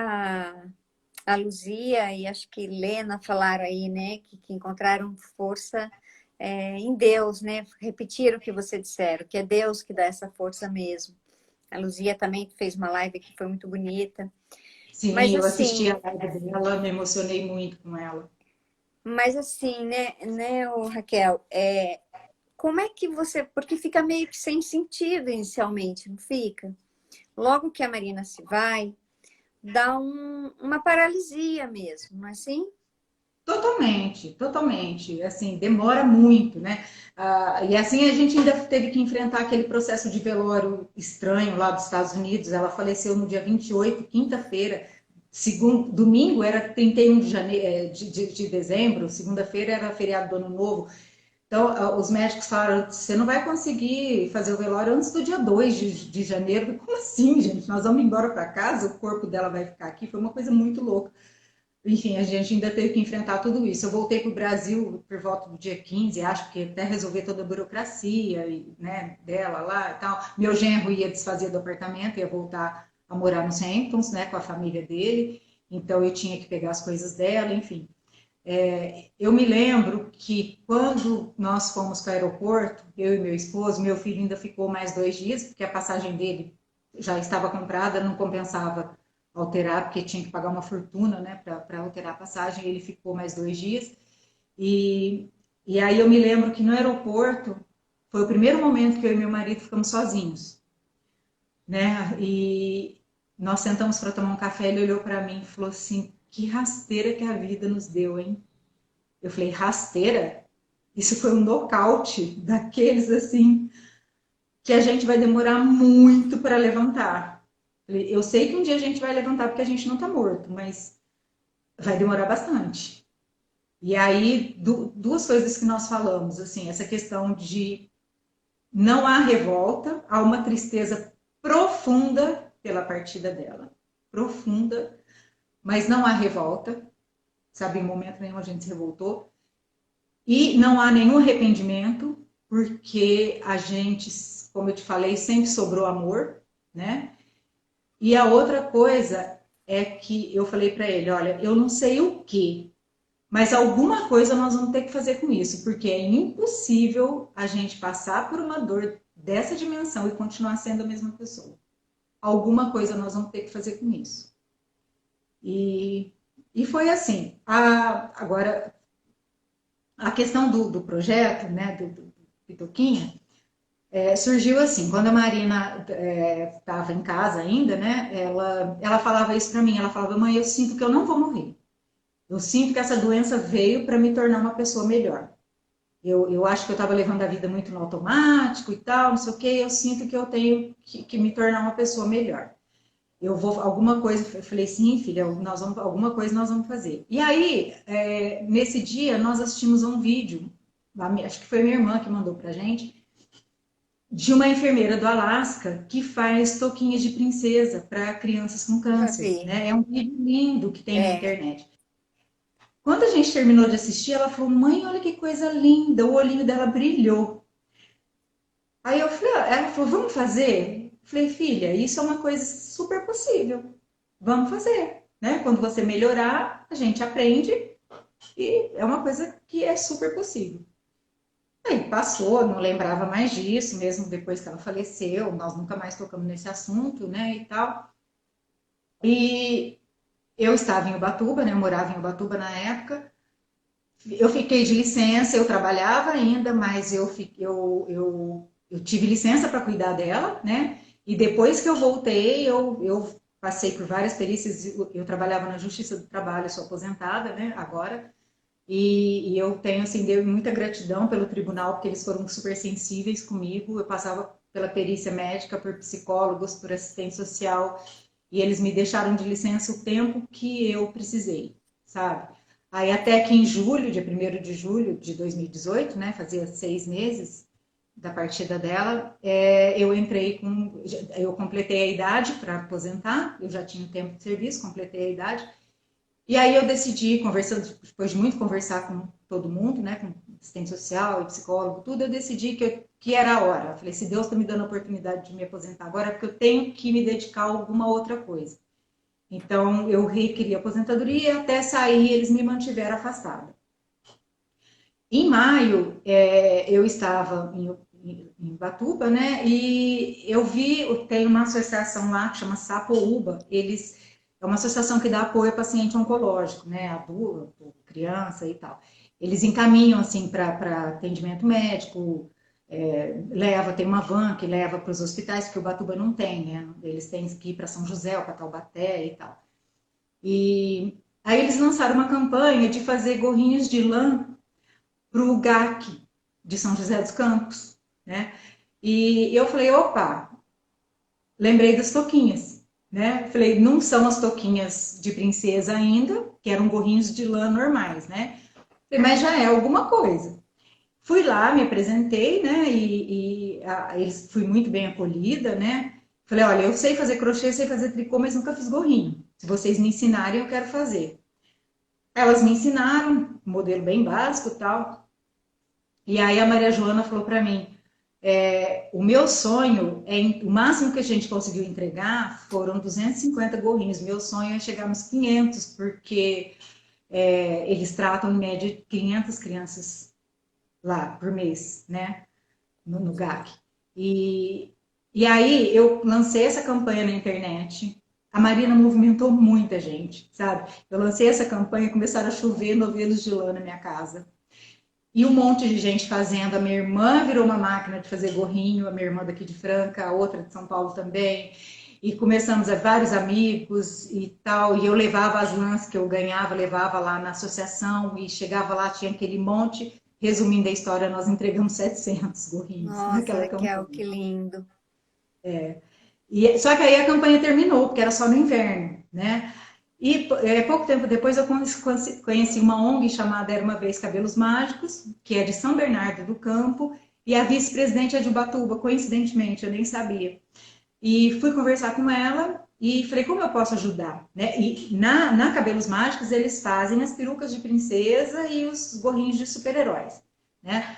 a Luzia e acho que Lena falaram aí, né? Que encontraram força em Deus, né? Repetiram o que você disseram, que é Deus que dá essa força mesmo. A Luzia também fez uma live que foi muito bonita. Sim, mas, eu assim, assisti a live dela, me emocionei muito com ela. Mas assim, né, Raquel, como é que você... Porque fica meio que sem sentido inicialmente, não fica? Logo que a Marina se vai, dá uma paralisia mesmo, não é assim? Totalmente. Assim, demora muito, né? E assim a gente ainda teve que enfrentar aquele processo de velório estranho lá dos Estados Unidos. Ela faleceu no dia 28, quinta-feira. Domingo era 31 de dezembro, segunda-feira era feriado do Ano Novo. Então, os médicos falaram, você não vai conseguir fazer o velório antes do dia 2 de janeiro. Como assim, gente? Nós vamos embora para casa, o corpo dela vai ficar aqui. Foi uma coisa muito louca. enfim, a gente ainda teve que enfrentar tudo isso. Eu voltei para o Brasil por volta do dia 15, acho que até resolver toda a burocracia, né, dela lá e tal. Meu genro ia desfazer do apartamento, ia voltar a morar nos Hamptons, né, com a família dele. Então eu tinha que pegar as coisas dela, enfim. Eu me lembro que quando nós fomos para o aeroporto, eu e meu esposo, meu filho ainda ficou mais 2 dias, porque a passagem dele já estava comprada, não compensava alterar, porque tinha que pagar uma fortuna, né, para alterar a passagem, ele ficou mais 2 dias. E, e aí eu me lembro que no aeroporto foi o primeiro momento que eu e meu marido ficamos sozinhos, né? E nós sentamos para tomar um café, ele olhou para mim e falou assim: que rasteira que a vida nos deu, hein? Eu falei: rasteira? Isso foi um nocaute daqueles assim que a gente vai demorar muito para levantar. Eu sei que um dia a gente vai levantar porque a gente não está morto, mas vai demorar bastante. E aí, duas coisas que nós falamos, assim, essa questão de não há revolta, há uma tristeza profunda pela partida dela, profunda, mas não há revolta, sabe, em momento nenhum a gente se revoltou, e não há nenhum arrependimento, porque a gente, como eu te falei, sempre sobrou amor, né? E a outra coisa é que eu falei para ele: olha, eu não sei o que, mas alguma coisa nós vamos ter que fazer com isso, porque é impossível a gente passar por uma dor dessa dimensão e continuar sendo a mesma pessoa. Alguma coisa nós vamos ter que fazer com isso. E, e foi assim. Agora, a questão do projeto, né, do Pitoquinha, surgiu assim, quando a Marina estava em casa ainda, né, ela falava isso para mim, ela falava: mãe, eu sinto que eu não vou morrer. Eu sinto que essa doença veio para me tornar uma pessoa melhor. Eu acho que eu estava levando a vida muito no automático e tal, não sei o que, eu sinto que eu tenho que me tornar uma pessoa melhor. Eu vou, alguma coisa, eu falei: sim, filha, alguma coisa nós vamos fazer. E aí, nesse dia, nós assistimos a um vídeo, acho que foi minha irmã que mandou pra gente, de uma enfermeira do Alasca que faz touquinhas de princesa para crianças com Já câncer, vi. né? É um vídeo lindo que tem na É, internet. Quando a gente terminou de assistir, ela falou: mãe, olha que coisa linda, o olhinho dela brilhou. Aí eu falei, ela falou: vamos fazer? Eu falei: filha, isso é uma coisa super possível. Vamos fazer, né? Quando você melhorar, a gente aprende e é uma coisa que é super possível. Aí passou, não lembrava mais disso, mesmo depois que ela faleceu, nós nunca mais tocamos nesse assunto, né, e tal. E eu estava em Ubatuba, né, eu morava em Ubatuba na época. Eu fiquei de licença, eu trabalhava ainda, mas eu tive licença para cuidar dela, né? E depois que eu voltei, eu passei por várias perícias, eu trabalhava na Justiça do Trabalho, sou aposentada, né, agora. E eu tenho, assim, deu muita gratidão pelo tribunal, porque eles foram super sensíveis comigo. Eu passava pela perícia médica, por psicólogos, por assistente social, e eles me deixaram de licença o tempo que eu precisei, sabe? Aí até que em julho, dia 1º de julho de 2018, né, fazia 6 meses da partida dela, eu completei a idade para aposentar, eu já tinha tempo de serviço, completei a idade, e aí eu decidi, conversando, depois de muito conversar com todo mundo, né, com assistente social e psicólogo, tudo, eu decidi que era a hora. Eu falei: se Deus está me dando a oportunidade de me aposentar agora, é porque eu tenho que me dedicar a alguma outra coisa. Então, eu requeri a aposentadoria e até sair eles me mantiveram afastada. Em maio, eu estava em Batuba, né? E eu vi, tem uma associação lá que chama Sapouba. É uma associação que dá apoio a paciente oncológico, né? Adulto, criança e tal. Eles encaminham, assim, para atendimento médico, tem uma van que leva para os hospitais, porque o Batuba não tem, né? Eles têm que ir para São José, para Taubaté e tal. E aí eles lançaram uma campanha de fazer gorrinhos de lã para o GAC de São José dos Campos, né? E eu falei: opa, lembrei das toquinhas, né? Falei: não são as toquinhas de princesa ainda, que eram gorrinhos de lã normais, né? Falei: mas já é alguma coisa. Fui lá, me apresentei, né? Eles fui muito bem acolhida, né? Falei: olha, eu sei fazer crochê, sei fazer tricô, mas nunca fiz gorrinho. Se vocês me ensinarem, eu quero fazer. Elas me ensinaram, um modelo bem básico e tal. E aí a Maria Joana falou para mim, o meu sonho, o máximo que a gente conseguiu entregar foram 250 gorrinhos. Meu sonho é chegar nos 500, porque eles tratam em média 500 crianças lá por mês, né, no GAC. E aí eu lancei essa campanha na internet. A Marina movimentou muita gente, sabe? Eu lancei essa campanha, começaram a chover novelos de lã na minha casa. E um monte de gente fazendo. A minha irmã virou uma máquina de fazer gorrinho, a minha irmã daqui de Franca, a outra de São Paulo também. E começamos a vários amigos e tal. E eu levava as lãs que eu ganhava, levava lá na associação e chegava lá, tinha aquele monte. Resumindo a história, nós entregamos 700 gorrinhos Nossa, naquela Raquel, campanha. que lindo. Só que aí a campanha terminou, porque era só no inverno, né? E pouco tempo depois eu conheci uma ONG chamada Era Uma Vez Cabelos Mágicos, que é de São Bernardo do Campo, e a vice-presidente é de Ubatuba, coincidentemente, eu nem sabia. E fui conversar com ela e falei, como eu posso ajudar? Né? E na Cabelos Mágicos eles fazem as perucas de princesa e os gorrinhos de super-heróis, né?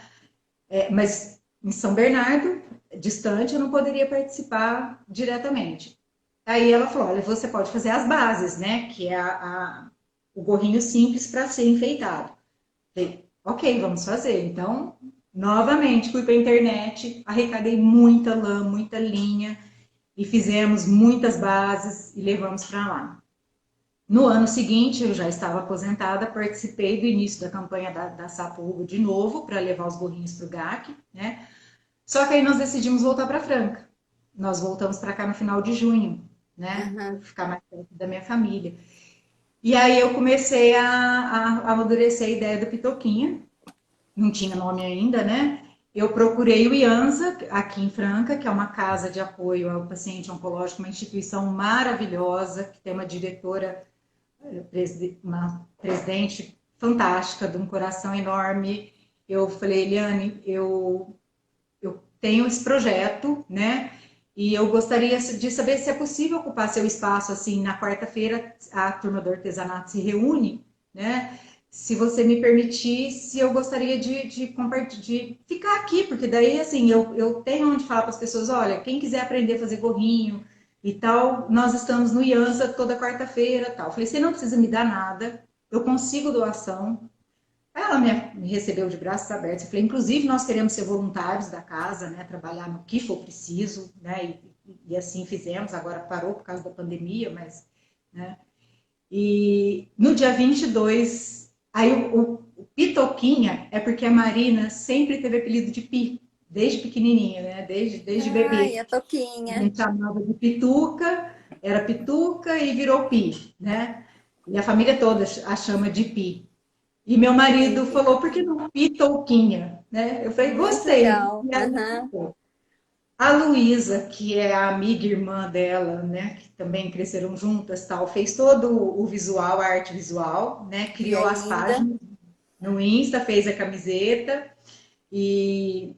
Mas em São Bernardo, distante, eu não poderia participar diretamente. Aí ela falou: olha, você pode fazer as bases, né? Que é o gorrinho simples para ser enfeitado. Falei, ok, vamos fazer. Então, novamente, fui para a internet, arrecadei muita lã, muita linha e fizemos muitas bases e levamos para lá. No ano seguinte, eu já estava aposentada, participei do início da campanha da Sapo de novo, para levar os gorrinhos para o GAC, né? Só que aí nós decidimos voltar para Franca. Nós voltamos para cá no final de junho, né? Para Uhum. ficar mais perto da minha família. E aí eu comecei a amadurecer a ideia do Pitoquinha, não tinha nome ainda, né? Eu procurei o IANSA, aqui em Franca, que é uma casa de apoio ao paciente oncológico, uma instituição maravilhosa, que tem uma diretora, uma presidente fantástica, de um coração enorme. Eu falei, Eliane, eu tenho esse projeto, né? E eu gostaria de saber se é possível ocupar seu espaço, assim, na quarta-feira a turma do artesanato se reúne, né? Se você me permitisse, eu gostaria de compartilhar, de ficar aqui, porque daí, assim, eu tenho onde falar para as pessoas, olha, quem quiser aprender a fazer gorrinho e tal, nós estamos no IANSA toda quarta-feira, tal. Falei, você não precisa me dar nada, eu consigo doação, ela me recebeu de braços abertos. Eu falei, inclusive, nós queremos ser voluntários da casa, né? Trabalhar no que for preciso, né? E assim fizemos. Agora parou por causa da pandemia, mas, né? E no dia 22, aí o Pitoquinha é porque a Marina sempre teve apelido de Pi, desde pequenininha, né? Desde Ai, bebê. a A Toquinha. gente chamava de Pituca, era Pituca e virou Pi, né? E a família toda a chama de Pi. E meu Sim, marido falou, por que Pitoquinha. não Pitouquinha? Né? Eu falei, Muito gostei. legal. E aí, Uhum. a Luísa, que é a amiga e irmã dela, né, que também cresceram juntas, tal, fez todo o visual, a arte visual, né, Que criou é as linda. páginas no Insta, fez a camiseta e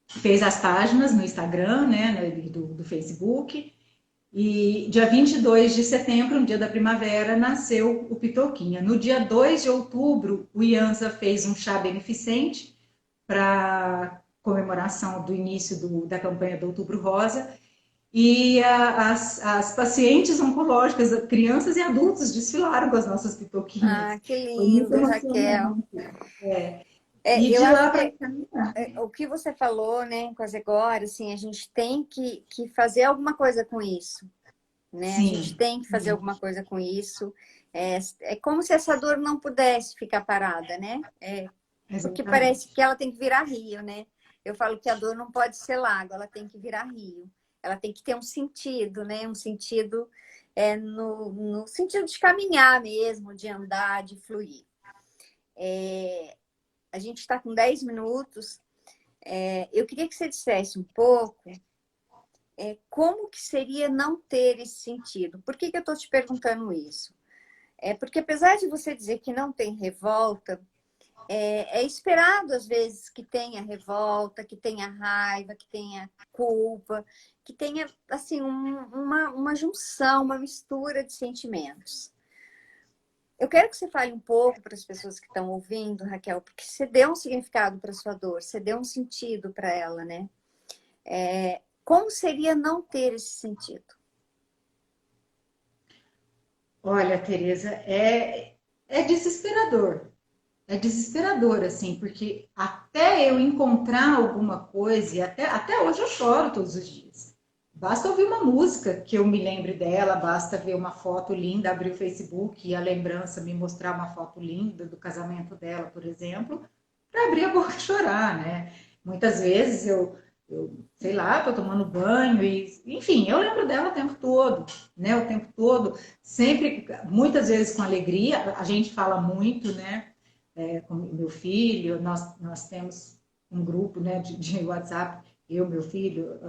fez as páginas no Instagram, né, do Facebook. E dia 22 de setembro, no dia da primavera, nasceu o Pitoquinha. No dia 2 de outubro, o IANSA fez um chá beneficente para comemoração do início da campanha do Outubro Rosa. E as pacientes oncológicas, crianças e adultos, desfilaram com as nossas Ah, pitoquinhas. que Foi muito lindo, Raquel. emocionante. É. É, E eu de acho lá para que cá, o que você falou, né, quase agora, assim, a gente tem que fazer alguma coisa com isso, né? A gente sim, tem que fazer alguma coisa com isso. É como se essa dor não pudesse ficar parada, né? Porque parece exatamente. que ela tem que virar rio, né? Eu falo que a dor não pode ser lago, ela tem que virar rio. Ela tem que ter um sentido, né? Um sentido no sentido de caminhar mesmo, de andar, de fluir. A gente está com 10 minutos. Eu queria que você dissesse um pouco como que seria não ter esse sentido. Por que eu estou te perguntando isso? Porque apesar de você dizer que não tem revolta, é esperado, às vezes, que tenha revolta, que tenha raiva, que tenha culpa, que tenha, assim, uma junção, uma mistura de sentimentos. Eu quero que você fale um pouco para as pessoas que estão ouvindo, Raquel, porque você deu um significado para sua dor, você deu um sentido para ela, né? Como seria não ter esse sentido? Olha, Tereza, é desesperador. É desesperador, assim, porque até eu encontrar alguma coisa, e até hoje eu choro todos os dias. Basta ouvir uma música que eu me lembre dela, basta ver uma foto linda, abrir o Facebook e a lembrança me mostrar uma foto linda do casamento dela, por exemplo, para abrir a boca e chorar, né? Muitas vezes eu sei lá, tô tomando banho e, enfim, eu lembro dela o tempo todo, né? O tempo todo, sempre, muitas vezes com alegria, a gente fala muito, né? Com meu filho, nós temos um grupo, né, de WhatsApp, eu, meu filho,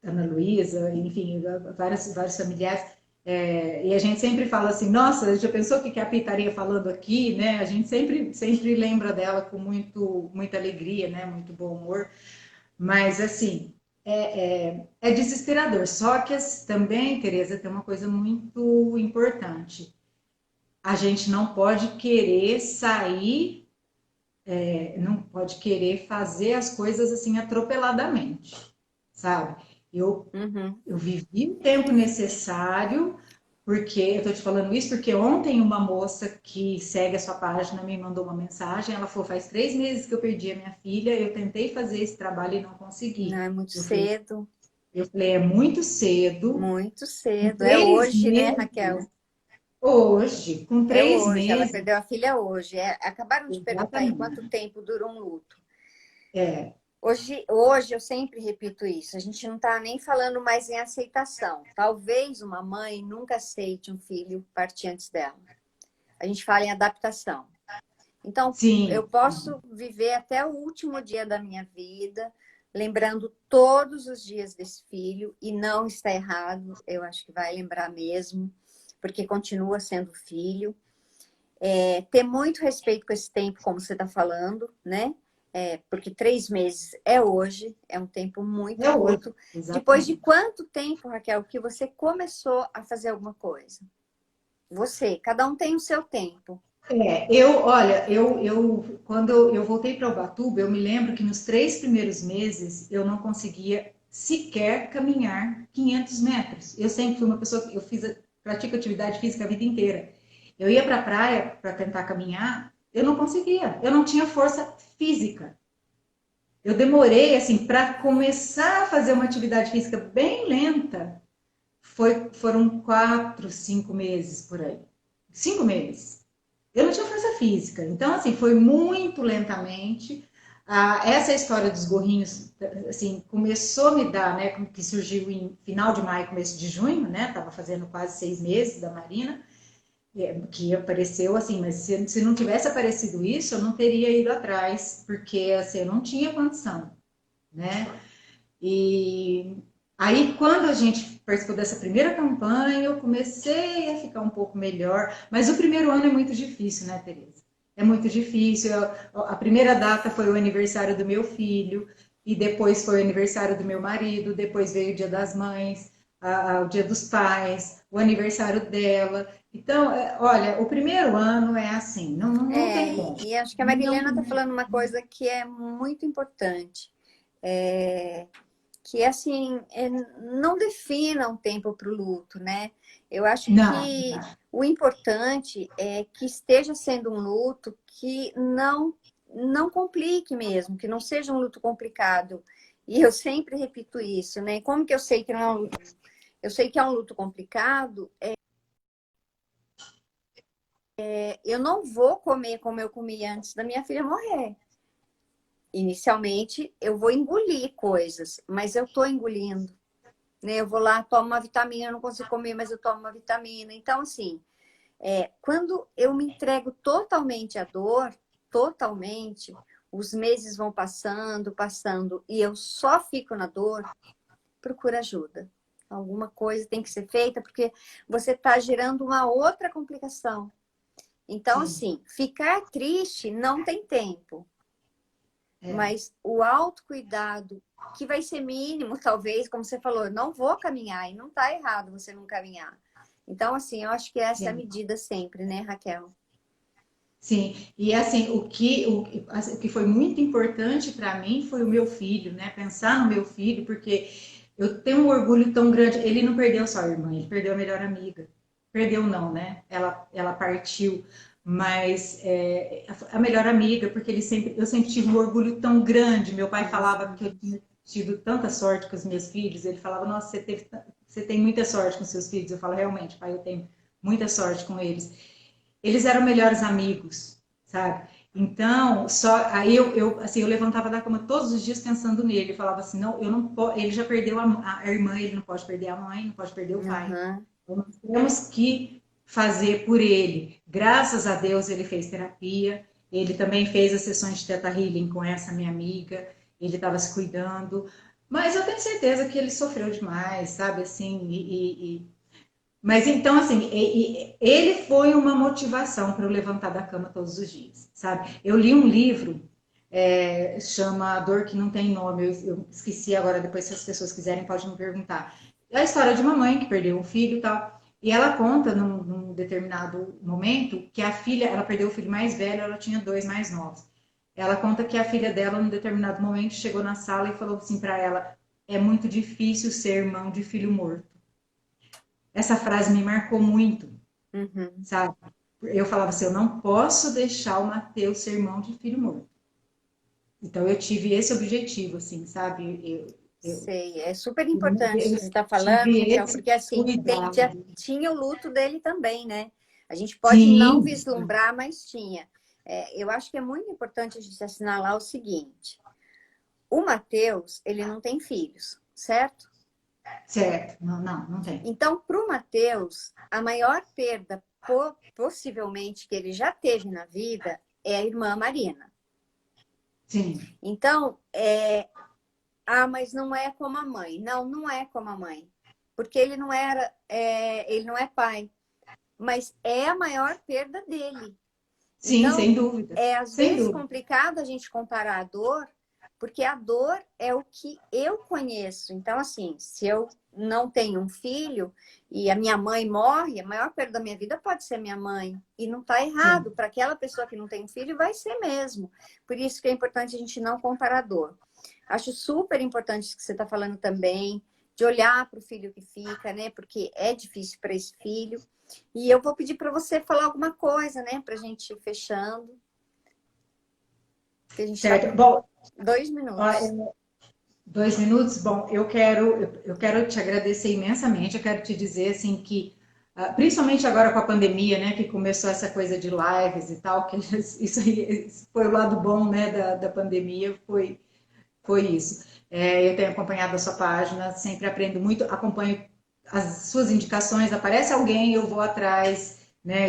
Ana Luísa, enfim, vários familiares, e a gente sempre fala assim, nossa, já pensou o que a Pi estaria falando aqui, né? A gente sempre lembra dela com muita alegria, né? Muito bom humor, mas assim, é desesperador. Só que também, Tereza, tem uma coisa muito importante. A gente não pode querer sair, não pode querer fazer as coisas assim atropeladamente, sabe? Eu, Uhum. eu vivi o tempo necessário, porque eu tô te falando isso porque ontem uma moça que segue a sua página me mandou uma mensagem, ela falou, faz 3 meses que eu perdi a minha filha, eu tentei fazer esse trabalho e não Não, consegui. é muito Eu falei, cedo, eu falei, é muito cedo, muito com cedo. É três hoje, né, meses, Raquel? hoje, com É três hoje. Ela meses, perdeu a filha hoje. Acabaram de perguntar aí quanto exatamente. tempo dura um luto. É, Hoje eu sempre repito isso. A gente não está nem falando mais em aceitação. Talvez uma mãe nunca aceite um filho partir antes dela. A gente fala em adaptação. Então, eu sim, posso viver até o último dia da minha vida, lembrando todos os dias desse filho, e não está errado, eu acho que vai lembrar mesmo, porque continua sendo filho. Ter muito respeito com esse tempo, como você está falando, né? Porque 3 meses é hoje, é um tempo muito é hoje, curto. Depois de exatamente. quanto tempo, Raquel, que você começou a fazer alguma coisa? Você, cada um tem o seu tempo. Olha, quando eu voltei para Ubatuba, eu me lembro que nos 3 primeiros meses eu não conseguia sequer caminhar 500 metros. Eu sempre fui uma pessoa que pratico atividade física a vida inteira. Eu ia para a praia para tentar caminhar, eu não conseguia, eu não tinha força física. Eu demorei assim para começar a fazer uma atividade física bem lenta. Foram 4, 5 meses por aí. 5 meses. Eu não tinha força física. Então, assim, foi muito lentamente. Essa história dos gorrinhos, assim, começou a me dar, né? Que surgiu em final de maio, começo de junho, né? Tava fazendo quase 6 meses da Marina, que apareceu, assim, mas se não tivesse aparecido isso, eu não teria ido atrás, porque, assim, eu não tinha condição, né? E aí, quando a gente participou dessa primeira campanha, eu comecei a ficar um pouco melhor. Mas o primeiro ano é muito difícil, né, Tereza? É muito difícil. A primeira data foi o aniversário do meu filho, e depois foi o aniversário do meu marido, depois veio o Dia das Mães, o Dia dos Pais, o aniversário dela. Então, olha, o primeiro ano é assim, não tem como. E acho que a Não, Marilena está falando uma coisa que é muito importante. É, que assim, não defina um tempo para o luto, né? Eu acho não, que o importante é que esteja sendo um luto que não complique mesmo, que não seja um luto complicado. E eu sempre repito isso, né? Como que eu sei que não é um luto? Eu sei que é um luto complicado. Eu não vou comer como eu comia antes da minha filha morrer. Inicialmente, eu vou engolir coisas, mas eu estou engolindo. Né? Eu vou lá, tomo uma vitamina, eu não consigo comer, mas eu tomo uma vitamina. Então, assim, quando eu me entrego totalmente à dor, totalmente, os meses vão passando, passando, e eu só fico na dor, procura ajuda. Alguma coisa tem que ser feita, porque você está gerando uma outra complicação. Então, sim, assim, ficar triste não tem tempo, é, mas o autocuidado, que vai ser mínimo, talvez, como você falou, eu não vou caminhar, e não está errado você não caminhar. Então, assim, eu acho que essa é a sim. medida sempre, né, Raquel? Sim, e assim, o que foi muito importante para mim foi o meu filho, né? Pensar no meu filho, porque eu tenho um orgulho tão grande. Ele não perdeu só a irmã, ele perdeu a melhor amiga. Perdeu não, né? Ela partiu, mas a melhor amiga, porque eu sempre tive um orgulho tão grande. Meu pai Graças falava a que eu Deus. tinha tido tanta sorte com os meus filhos. Ele falava, nossa, você tem muita sorte com seus filhos. Eu falo, realmente, pai, eu tenho muita sorte com eles. Eles eram melhores amigos, sabe? Então, só aí assim, eu levantava da cama todos os dias pensando nele. Eu falava assim, não, eu não posso, ele já perdeu a irmã, ele não pode perder a mãe, não pode perder o pai. Aham. Então, nós temos que fazer por ele. Graças a Deus ele fez terapia, ele também fez as sessões de Theta Healing com essa minha amiga, ele estava se cuidando, mas eu tenho certeza que ele sofreu demais, sabe, assim, mas então, assim, ele foi uma motivação para eu levantar da cama todos os dias, sabe? Eu li um livro, chama A Dor Que Não Tem Nome, eu esqueci agora, depois se as pessoas quiserem podem me perguntar. É a história de uma mãe que perdeu um filho e tal, e ela conta num determinado momento que a filha, ela perdeu o filho mais velho, ela tinha dois mais novos. Ela conta que a filha dela, num determinado momento, chegou na sala e falou assim para ela: é muito difícil ser irmão de filho morto. Essa frase me marcou muito, Uhum. sabe? Eu falava assim, eu não posso deixar o Mateus ser irmão de filho morto. Então eu tive esse objetivo, assim, sabe? Sei, é super Eu importante que você está falando, tive Raquel, esse porque assim, já cuidado. tinha o luto dele também, né? A gente pode não Sim, vislumbrar, mas tinha. Eu acho que é muito importante a gente assinalar o seguinte: o Mateus, ele não tem filhos, certo? certo. Não, não, não tem. Então, para o Mateus, a maior perda, possivelmente, que ele já teve na vida é a irmã Marina. Sim, Então, mas não é como a mãe. Não, não é como a mãe. Porque ele não é pai. Mas é a maior perda dele. sim, Então, sem dúvida. é às Sem vezes dúvida. complicado a gente comparar a dor, porque a dor é o que eu conheço. Então, assim, se eu não tenho um filho e a minha mãe morre, a maior perda da minha vida pode ser minha mãe. E não está errado. Sim, Para aquela pessoa que não tem um filho, vai ser mesmo. Por isso que é importante a gente não comparar a dor. Acho super importante isso que você está falando também, de olhar para o filho que fica, né? Porque é difícil para esse filho. E eu vou pedir para você falar alguma coisa, né? Para a gente ir fechando, que a gente está certo. com Bom, 2 minutos. 2 minutos? Bom, eu quero te agradecer imensamente. Eu quero te dizer assim que, principalmente agora com a pandemia, né, que começou essa coisa de lives e tal, que isso aí foi o lado bom, né, da pandemia, foi isso. Eu tenho acompanhado a sua página, sempre aprendo muito, acompanho as suas indicações, aparece alguém, eu vou atrás, né,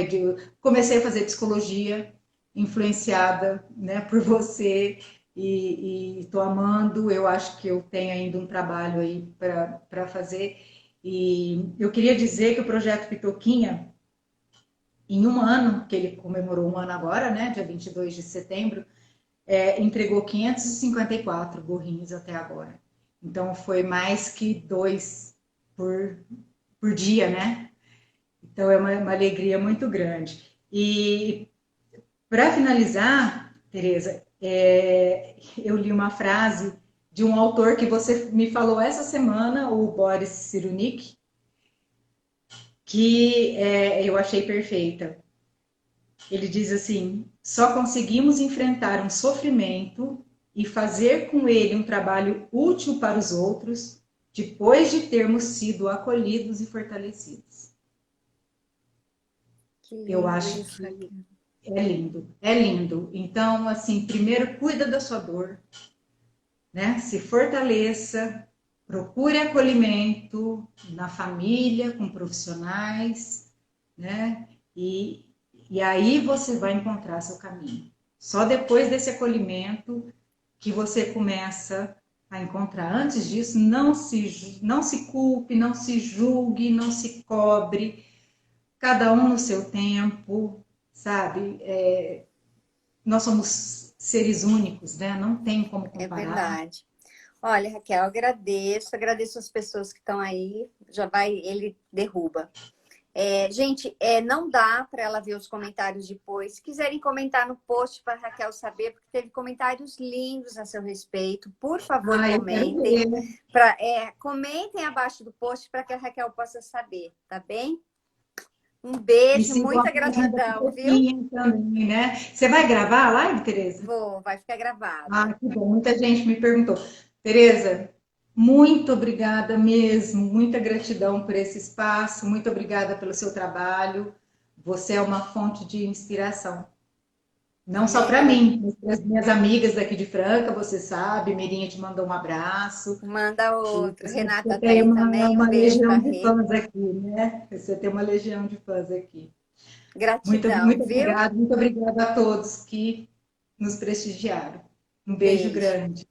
comecei a fazer psicologia, influenciada, né, por você, e estou amando. Eu acho que eu tenho ainda um trabalho aí para fazer. E eu queria dizer que o projeto Pitoquinha, em um ano, que ele comemorou um ano agora, né, dia 22 de setembro, entregou 554 gorrinhos até agora. Então foi mais que dois por, por dia, né? Então é uma alegria muito grande. E para finalizar, Tereza, eu li uma frase de um autor que você me falou essa semana, o Boris Cyrulnik, que eu achei perfeita. Ele diz assim: só conseguimos enfrentar um sofrimento e fazer com ele um trabalho útil para os outros depois de termos sido acolhidos e fortalecidos. Que Eu lindo acho isso, que Raquel. é lindo, é lindo. Então, assim, primeiro cuida da sua dor, né? Se fortaleça, procure acolhimento na família, com profissionais, né? E aí você vai encontrar seu caminho. Só depois desse acolhimento que você começa a encontrar. Antes disso, não se culpe, não se julgue, não se cobre, cada um no seu tempo, sabe? Nós somos seres únicos, né? Não tem como É comparar. verdade. Olha, Raquel, agradeço as pessoas que estão aí. Já vai, ele derruba. Gente, não dá para ela ver os comentários depois. Se quiserem comentar no post para Raquel saber, porque teve comentários lindos a seu respeito. Por favor, Ah, eu quero comentem. ver. Comentem abaixo do post para que a Raquel possa saber, tá bem? Um E beijo, sigam a muita página da gratidão, viu? Pipoquinha também, né? Você vai gravar a live, Tereza? Vai ficar gravado. Ah, que bom. Muita gente me perguntou. Tereza, muito obrigada mesmo. Muita gratidão por esse espaço. Muito obrigada pelo seu trabalho. Você é uma fonte de inspiração. Não só para mim, mas para as minhas amigas daqui de Franca, você sabe. Mirinha te mandou um abraço. Manda E outro. você Renata tem tem também. Um uma beijo para legião de Rê. fãs aqui, né? Você tem uma legião de fãs aqui. Muito, Gratidão, muito viu? obrigada. Muito obrigada a todos que nos prestigiaram. Um beijo Beijo. grande.